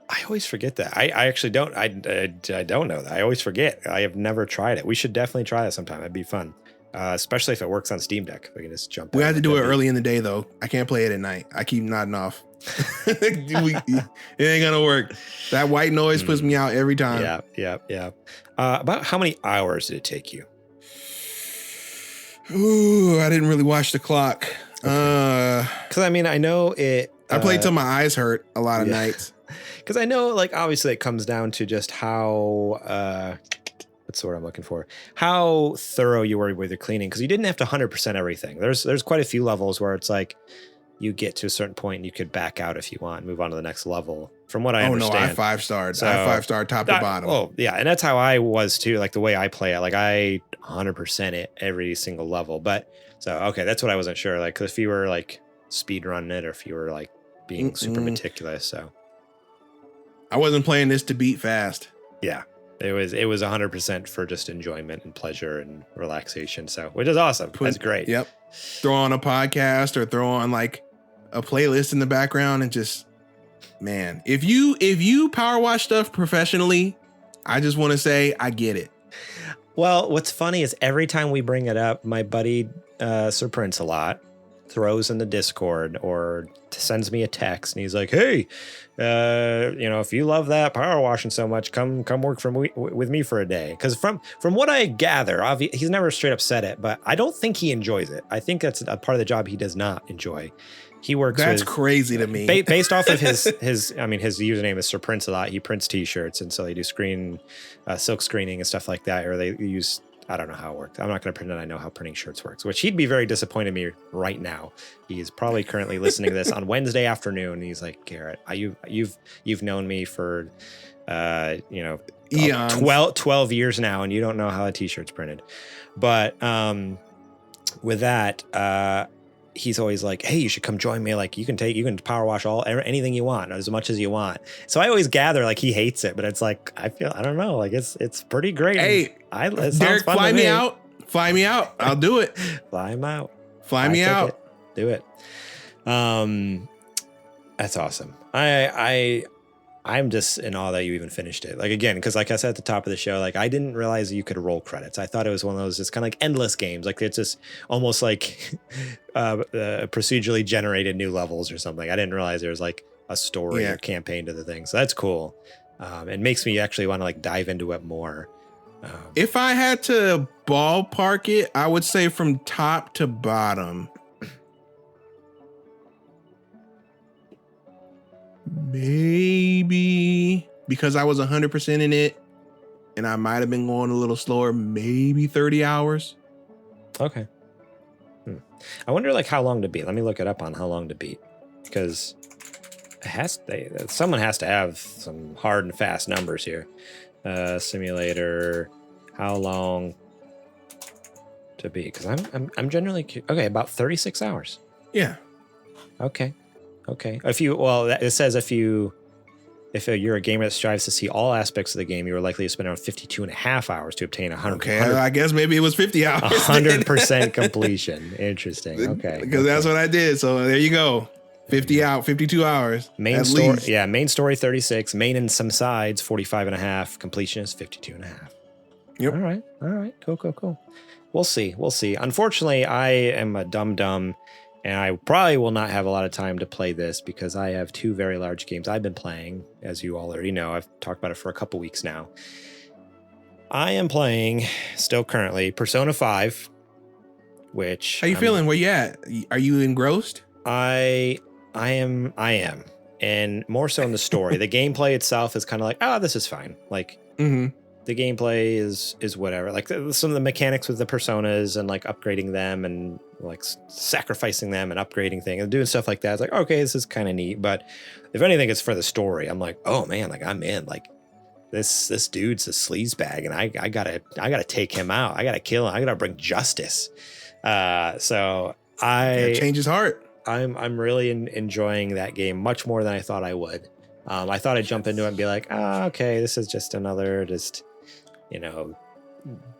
I always forget that. I actually don't. I don't know that. I always forget. I have never tried it. We should definitely try that sometime. That'd be fun. Especially if it works on Steam Deck. We can just jump. We have to do it early in the day though. I can't play it at night. I keep nodding off. It ain't gonna work. That white noise puts me out every time. Yeah. About how many hours did it take you? Ooh, I didn't really watch the clock. Because I mean, I know it. I played till my eyes hurt a lot of nights. Because I know, like, obviously, it comes down to just how. What's the word I'm looking for? How thorough you were with your cleaning, because you didn't have to 100% everything. There's quite a few levels where it's like you get to a certain point and you could back out if you want and move on to the next level. From what I understand. Oh no, I 5-starred. I 5-starred top to bottom. Oh yeah, and that's how I was too. Like the way I play it, like I 100% it every single level. But so okay, that's what I wasn't sure. Like if you were like speed running it, or if you were like being super meticulous. So I wasn't playing this to beat fast. Yeah, it was 100% for just enjoyment and pleasure and relaxation. So which is awesome. That's great. Yep. Throw on a podcast or throw on like a playlist in the background and just. Man, if you power wash stuff professionally, I just want to say I get it. Well, what's funny is every time we bring it up, my buddy Sir Prince a lot throws in the Discord or sends me a text, and he's like, "Hey, if you love that power washing so much, come work with me for a day." Because from what I gather, he's never straight up said it, but I don't think he enjoys it. I think that's a part of the job he does not enjoy. He works. That's crazy to me. Based off of his username is Sir Prince a lot. He prints T-shirts, and so they do silk screening and stuff like that, or they use. I don't know how it works. I'm not going to pretend I know how printing shirts works, which he'd be very disappointed in me right now. He's probably currently listening to this on Wednesday afternoon. And he's like, Garrett, you've known me for, eons. 12 years now, and you don't know how a T-shirt's printed. But with that, he's always like, hey, you should come join me. Like you can power wash anything you want, as much as you want. So I always gather like he hates it, but it's like, I don't know. Like it's pretty great. Hey, Derek, fly me out. Fly me out. I'll do it. Fly him out. Fly me out. Do it. That's awesome. I'm just in awe that you even finished it. Like, again, because like I said at the top of the show, like I didn't realize that you could roll credits. I thought it was one of those just kind of like endless games. Like it's just almost like procedurally generated new levels or something. I didn't realize there was like a story or campaign to the thing. So that's cool. It makes me actually want to like dive into it more. If I had to ballpark it, I would say from top to bottom, maybe, because I was 100% in it and I might have been going a little slower, maybe 30 hours. Okay. I wonder like how long to beat. Let me look it up on how long to beat, because someone has to have some hard and fast numbers here. Simulator, how long to beat? Because I'm generally okay. About 36 hours. Yeah. Okay. It says if you're a gamer that strives to see all aspects of the game, you are likely to spend around 52.5 hours to obtain 100. Okay, I guess maybe it was 50 hours. 100% completion. Interesting. Okay. Because that's what I did. So there you go. 52 hours. Main story 36. Main and some sides 45.5. Completion is 52.5. Yep. All right. Cool. We'll see. Unfortunately, I am a dumb. And I probably will not have a lot of time to play this because I have two very large games I've been playing, as you all already know. I've talked about it for a couple weeks now. I am playing, still currently, Persona 5, which... How you feeling? Where you at? Are you engrossed? I am. And more so in the story. The gameplay itself is kind of like, this is fine. Like... Mm-hmm. The gameplay is whatever. Like some of the mechanics with the personas and like upgrading them and like sacrificing them and upgrading things and doing stuff like that. It's like, okay, this is kind of neat. But if anything, it's for the story. I'm like, oh man, like I'm in. Like this dude's a sleazebag, and I gotta take him out. I gotta kill him. I gotta bring justice. So change his heart. I'm really enjoying that game much more than I thought I would. I thought I'd jump into it and be like, okay, this is just another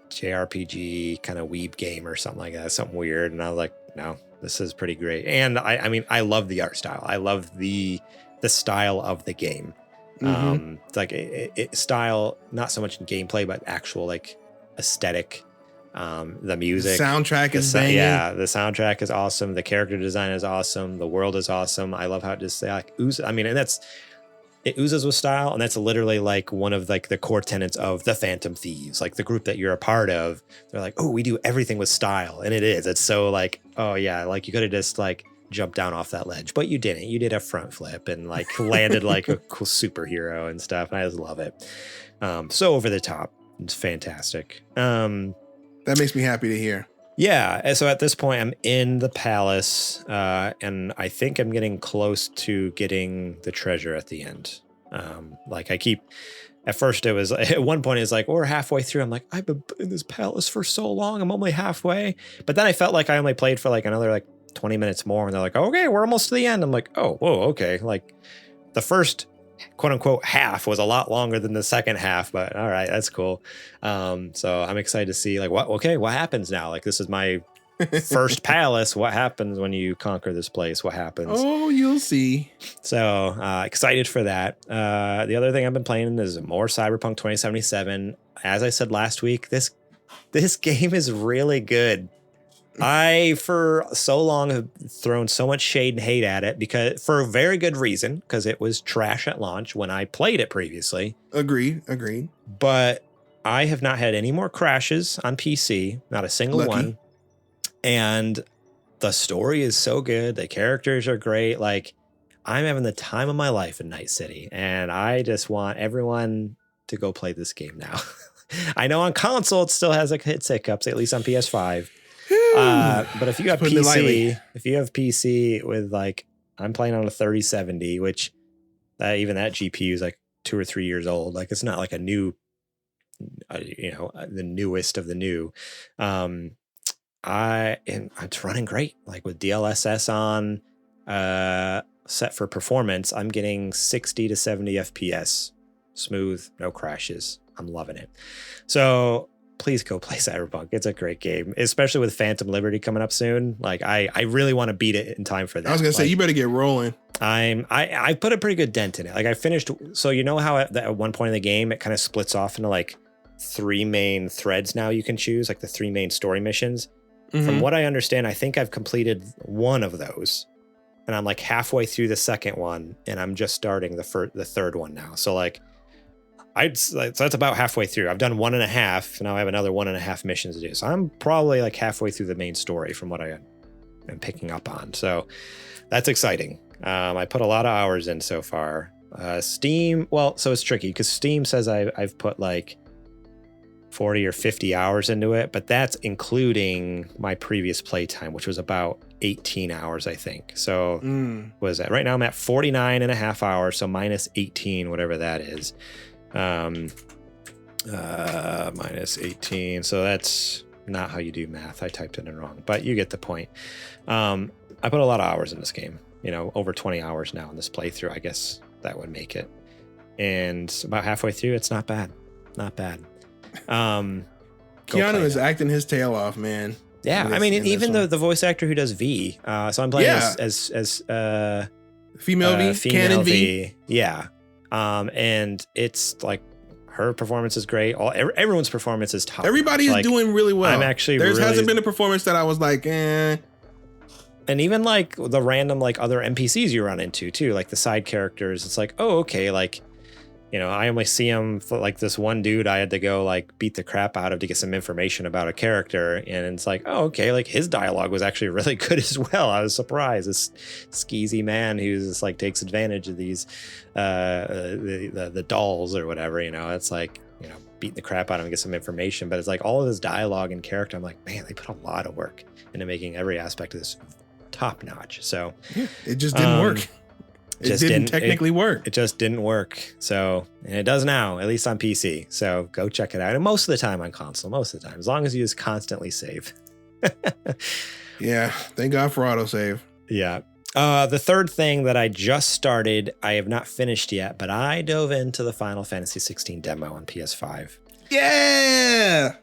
JRPG kind of weeb game or something like that, something weird. And I was like, no, this is pretty great. And I mean, I love the art style. I love the style of the game. Mm-hmm. It's like style, not so much in gameplay, but actual like aesthetic. The music, the soundtrack is banging. Yeah, the soundtrack is awesome. The character design is awesome. The world is awesome. I love how it just oozes. I mean, and it oozes with style, and that's literally like one of like the core tenets of the Phantom Thieves, like the group that you're a part of. They're like, oh, we do everything with style, and it is. It's so like, oh yeah, like you could have just like jumped down off that ledge, but you didn't. You did a front flip and like landed like a cool superhero and stuff. And I just love it. So over the top. It's fantastic. That makes me happy to hear. Yeah. And so at this point, I'm in the palace, and I think I'm getting close to getting the treasure at the end. Like I keep. At first, it was at one point, it's like, we're halfway through. I'm like, I've been in this palace for so long. I'm only halfway. But then I felt like I only played for like another like 20 minutes more. And they're like, okay, we're almost to the end. I'm like, oh, whoa, okay. Like the first quote unquote half was a lot longer than the second half. But all right, that's cool. So I'm excited to see like what happens now? Like this is my first palace. What happens when you conquer this place? What happens? Oh, you'll see. So excited for that. The other thing I've been playing is more Cyberpunk 2077. As I said last week, this game is really good. I for so long have thrown so much shade and hate at it because for a very good reason, because it was trash at launch when I played it previously. Agreed. But I have not had any more crashes on PC, not a single Lucky. one. And the story is so good. The characters are great. Like I'm having the time of my life in Night City, and I just want everyone to go play this game now. I know on console it still has like its hiccups, at least on PS5. But if you have PC with like, I'm playing on a 3070, which even that GPU is like 2 or 3 years old. Like it's not like a new, the newest of the new. It's running great. Like with DLSS on, set for performance, I'm getting 60 to 70 FPS, smooth, no crashes. I'm loving it. So please go play Cyberpunk. It's a great game, especially with Phantom Liberty coming up soon. Like I really want to beat it in time for that. I was gonna say you better get rolling. I put a pretty good dent in it. Like I finished. So you know how at one point in the game it kind of splits off into like 3 main threads. Now you can choose like the 3 main story missions. Mm-hmm. From what I understand, I think I've completed one of those, and I'm like halfway through the second one, and I'm just starting the third one now. So like, so that's about halfway through. I've done 1.5, and now I have another 1.5 missions to do. So I'm probably like halfway through the main story from what I am picking up on. So that's exciting. I put a lot of hours in so far. Steam, well, so it's tricky because Steam says I've put like 40 or 50 hours into it, but that's including my previous playtime, which was about 18 hours, I think. So what is that? Right now I'm at 49 and a half hours, so minus 18, whatever that is. Minus 18. So that's not how you do math. I typed it in wrong, but you get the point. I put a lot of hours in this game, over 20 hours now in this playthrough. I guess that would make it. And about halfway through, it's not bad. Not bad. Keanu is acting his tail off, man. Yeah, I mean, even the voice actor who does V. So I'm playing as female V, Canon V. Yeah, and it's like her performance is great. Everyone's performance is top. Everybody is doing really well. I'm actually hasn't been a performance that I was like, eh. And even like the random like other NPCs you run into too, like the side characters. It's like, oh, okay, like. I only see him for like this one dude I had to go like beat the crap out of to get some information about a character. And it's like, oh, okay. Like his dialogue was actually really good as well. I was surprised. This skeezy man who's just like takes advantage of these, the dolls or whatever, it's like, beating the crap out of him and get some information. But it's like all of this dialogue and character. I'm like, man, they put a lot of work into making every aspect of this top notch. So it just didn't work. It didn't technically work. It just didn't work. So, and it does now, at least on PC. So go check it out. And most of the time on console, most of the time, as long as you just constantly save. Yeah. Thank God for autosave. Yeah. The third thing that I just started, I have not finished yet, but I dove into the Final Fantasy 16 demo on PS5. Yeah.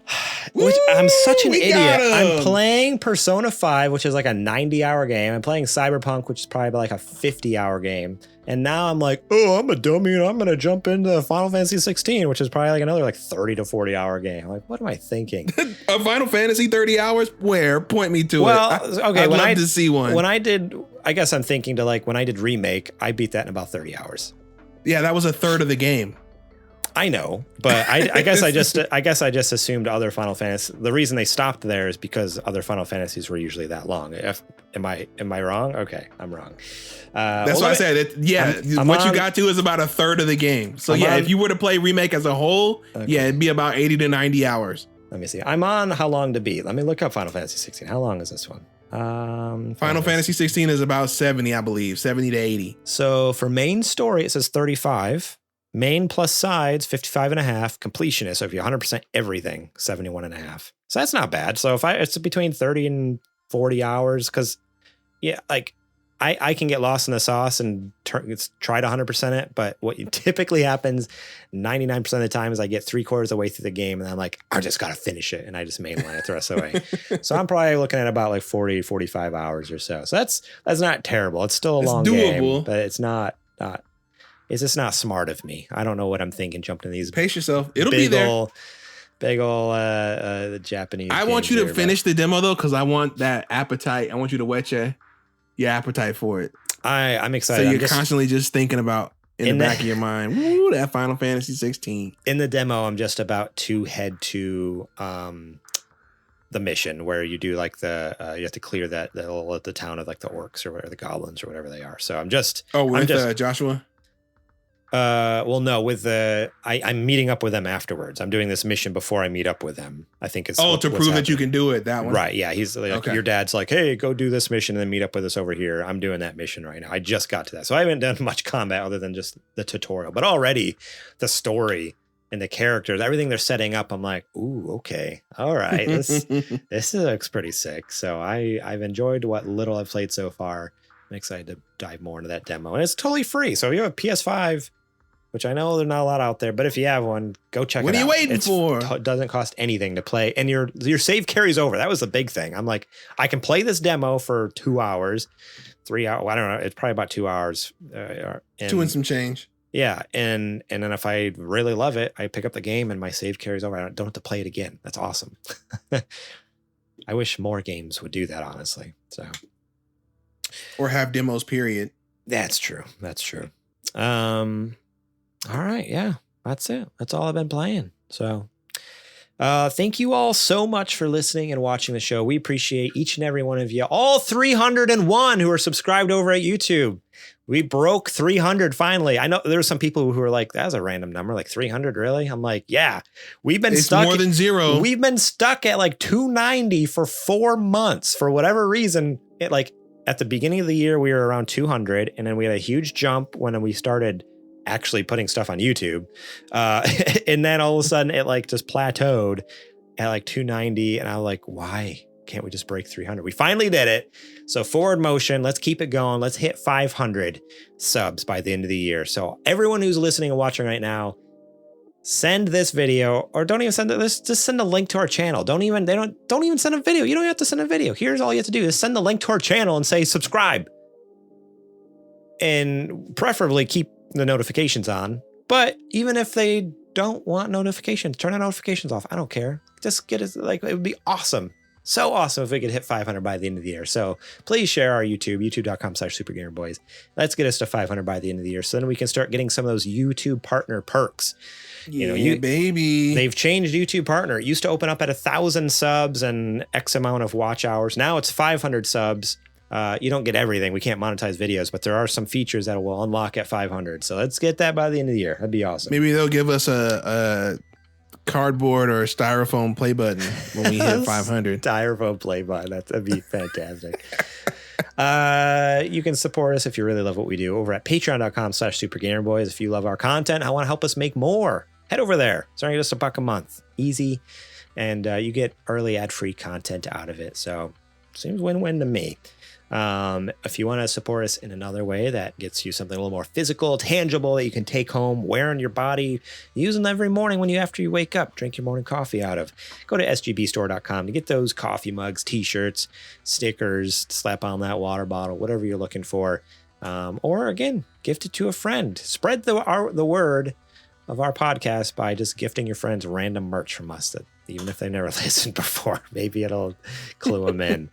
Which I'm such an idiot. I'm playing Persona 5, which is like a 90-hour game. I'm playing Cyberpunk, which is probably like a 50-hour game. And now I'm like, oh, I'm a dummy and I'm going to jump into Final Fantasy 16, which is probably like another like 30 to 40-hour game. Like, what am I thinking? A Final Fantasy 30 hours? Where? Point me to it. Okay. I'd love to see one. I guess I'm thinking to like, when I did Remake, I beat that in about 30 hours. Yeah, that was a third of the game. I know, but I guess I just assumed other Final Fantasy. The reason they stopped there is because other Final Fantasies were usually that long. Am I wrong? Okay, I'm wrong. That's why I said it. What you got to is about a third of the game. So if you were to play Remake as a whole, it'd be about 80 to 90 hours. Let me see. I'm on How Long to Beat. Let me look up Final Fantasy 16. How long is this one? Final Fantasy 16 is about 70, I believe, 70 to 80. So for main story, it says 35. Main plus sides, 55 and a half. Completionist, so if you 100% everything, 71 and a half. So that's not bad. So if it's between 30 and 40 hours, because like I can get lost in the sauce and try to 100% it, but what typically happens 99% of the time is I get 3/4 of the way through the game and I'm like, I just got to finish it. And I just mainline it the rest of the way. So I'm probably looking at about like 40, 45 hours or so. So that's not terrible. It's still a long game, but it's it's just not smart of me. I don't know what I'm thinking jumping in these. Pace yourself. It'll be there. Big ol' the Japanese. I want you to finish the demo though, because I want that appetite. I want you to whet your appetite for it. I'm excited. So you're constantly just thinking about in the back of your mind, woo, that Final Fantasy 16. In the demo, I'm just about to head to the mission where you do like you have to clear the town of like the orcs or whatever, the goblins or whatever they are. So I'm just Joshua. Well, no, I'm meeting up with them afterwards. I'm doing this mission before I meet up with them. I think it's to prove that you can do it. That one, right? Yeah, he's like, okay. Your dad's like, hey, go do this mission and then meet up with us over here. I'm doing that mission right now. I just got to that, so I haven't done much combat other than just the tutorial. But already, the story and the characters, everything they're setting up, I'm like, ooh, okay, all right, this looks pretty sick. So I've enjoyed what little I've played so far. I'm excited to dive more into that demo, and it's totally free. So if you have a PS5. Which I know there's not a lot out there, but if you have one, go check it out. What are you waiting for? It doesn't cost anything to play, and your save carries over. That was the big thing. I'm like, I can play this demo for 2 hours, 3 hours. I don't know. It's probably about 2 hours. 2 and some change. Yeah, and then if I really love it, I pick up the game and my save carries over. I don't have to play it again. That's awesome. I wish more games would do that, honestly. So, or have demos. Period. That's true. All right. Yeah, that's it. That's all I've been playing. So thank you all so much for listening and watching the show. We appreciate each and every one of you, all 301 who are subscribed over at YouTube. We broke 300 finally. I know there were some people who were like, that's a random number, like 300, really? I'm like, yeah, it's more than zero. We've been stuck at like 290 for 4 months for whatever reason. At the beginning of the year, we were around 200, and then we had a huge jump when we started actually putting stuff on YouTube. And then all of a sudden it like just plateaued at like 290. And I'm like, why can't we just break 300? We finally did it. So forward motion, let's keep it going. Let's hit 500 subs by the end of the year. So everyone who's listening and watching right now, send this video, or don't even send it. Just send a link to our channel. Don't even send a video. You don't have to send a video. Here's all you have to do is send the link to our channel and say subscribe. And preferably keep the notifications on, but even if they don't want notifications, turn the notifications off. I don't care. Just get it. Like, it would be awesome. So awesome if we could hit 500 by the end of the year. So please share our youtube.com/supergamerboys. Let's get us to 500 by the end of the year. So then we can start getting some of those YouTube partner perks. Baby. They've changed YouTube partner. It used to open up at 1,000 subs and X amount of watch hours. Now it's 500 subs. You don't get everything. We can't monetize videos, but there are some features that will unlock at 500. So let's get that by the end of the year. That'd be awesome. Maybe they'll give us a cardboard or a styrofoam play button when we hit 500. Styrofoam play button. That'd be fantastic. You can support us if you really love what we do over at patreon.com/supergamerboys. If you love our content, I want to help us make more. Head over there. It's only just $1 a month. Easy. And you get early ad-free content out of it. So seems win-win to me. If you want to support us in another way that gets you something a little more physical, tangible, that you can take home, wear on your body, use them every morning after you wake up, drink your morning coffee out of, go to sgbstore.com to get those coffee mugs, t-shirts, stickers, slap on that water bottle, whatever you're looking for. Or again, gift it to a friend. Spread the word of our podcast by just gifting your friends random merch from us, that even if they've never listened before, maybe it'll clue them in.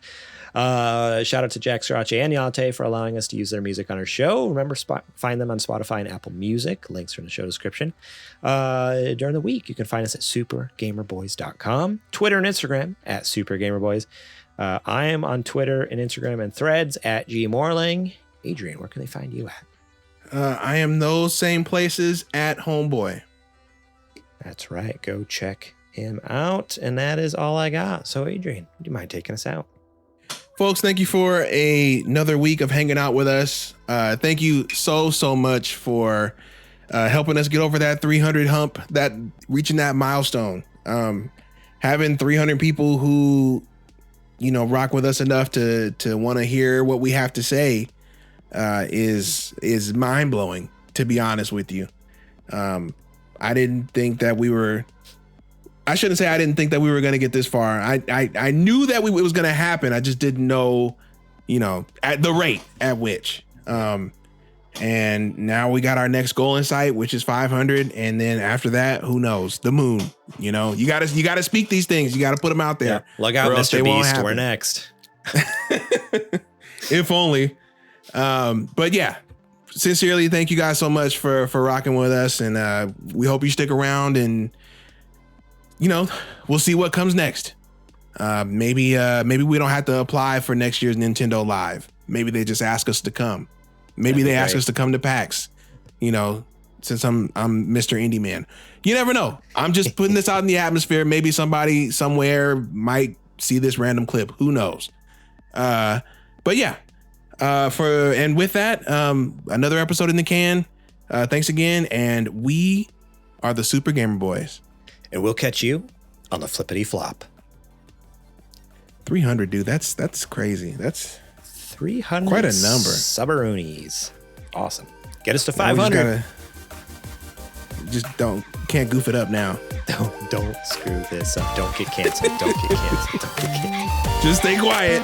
Shout out to Jack Sriracha and Yate for allowing us to use their music on our show. Remember, find them on Spotify and Apple Music. Links are in the show description. During the week, you can find us at supergamerboys.com, Twitter and Instagram at supergamerboys. I am on Twitter and Instagram and Threads at Morlang. Adrian, where can they find you at? I am those same places at Homeboy. That's right. Go check am out, and that is all I got. So, Adrian, do you mind taking us out? Folks, thank you for another week of hanging out with us. Thank you so much for helping us get over that 300 hump, that reaching that milestone. Having 300 people who, rock with us enough to want to hear what we have to say is mind blowing, to be honest with you. I didn't think that we were. I shouldn't say I didn't think that we were going to get this far. I knew that it was going to happen. I just didn't know, at the rate at which. And now we got our next goal in sight, which is 500. And then after that, who knows? The moon. You gotta speak these things. You gotta put them out there. Yeah. Look out, Mr. Beast. We're next. If only. But yeah, sincerely, thank you guys so much for rocking with us. And we hope you stick around, and we'll see what comes next. Maybe we don't have to apply for next year's Nintendo Live. Maybe they just ask us to come. Maybe they ask us to come to PAX, since I'm Mr. Indie Man. You never know. I'm just putting this out in the atmosphere. Maybe somebody somewhere might see this random clip. Who knows? But yeah, with that, another episode in the can. Thanks again. And we are the Super Gamer Boys. And we'll catch you on the flippity flop. 300, dude. That's crazy. That's 300. Quite a number. Subaroonies. Awesome. Get us to 500. Can't goof it up now. Don't screw this up. Don't get canceled. Don't get canceled. Just stay quiet.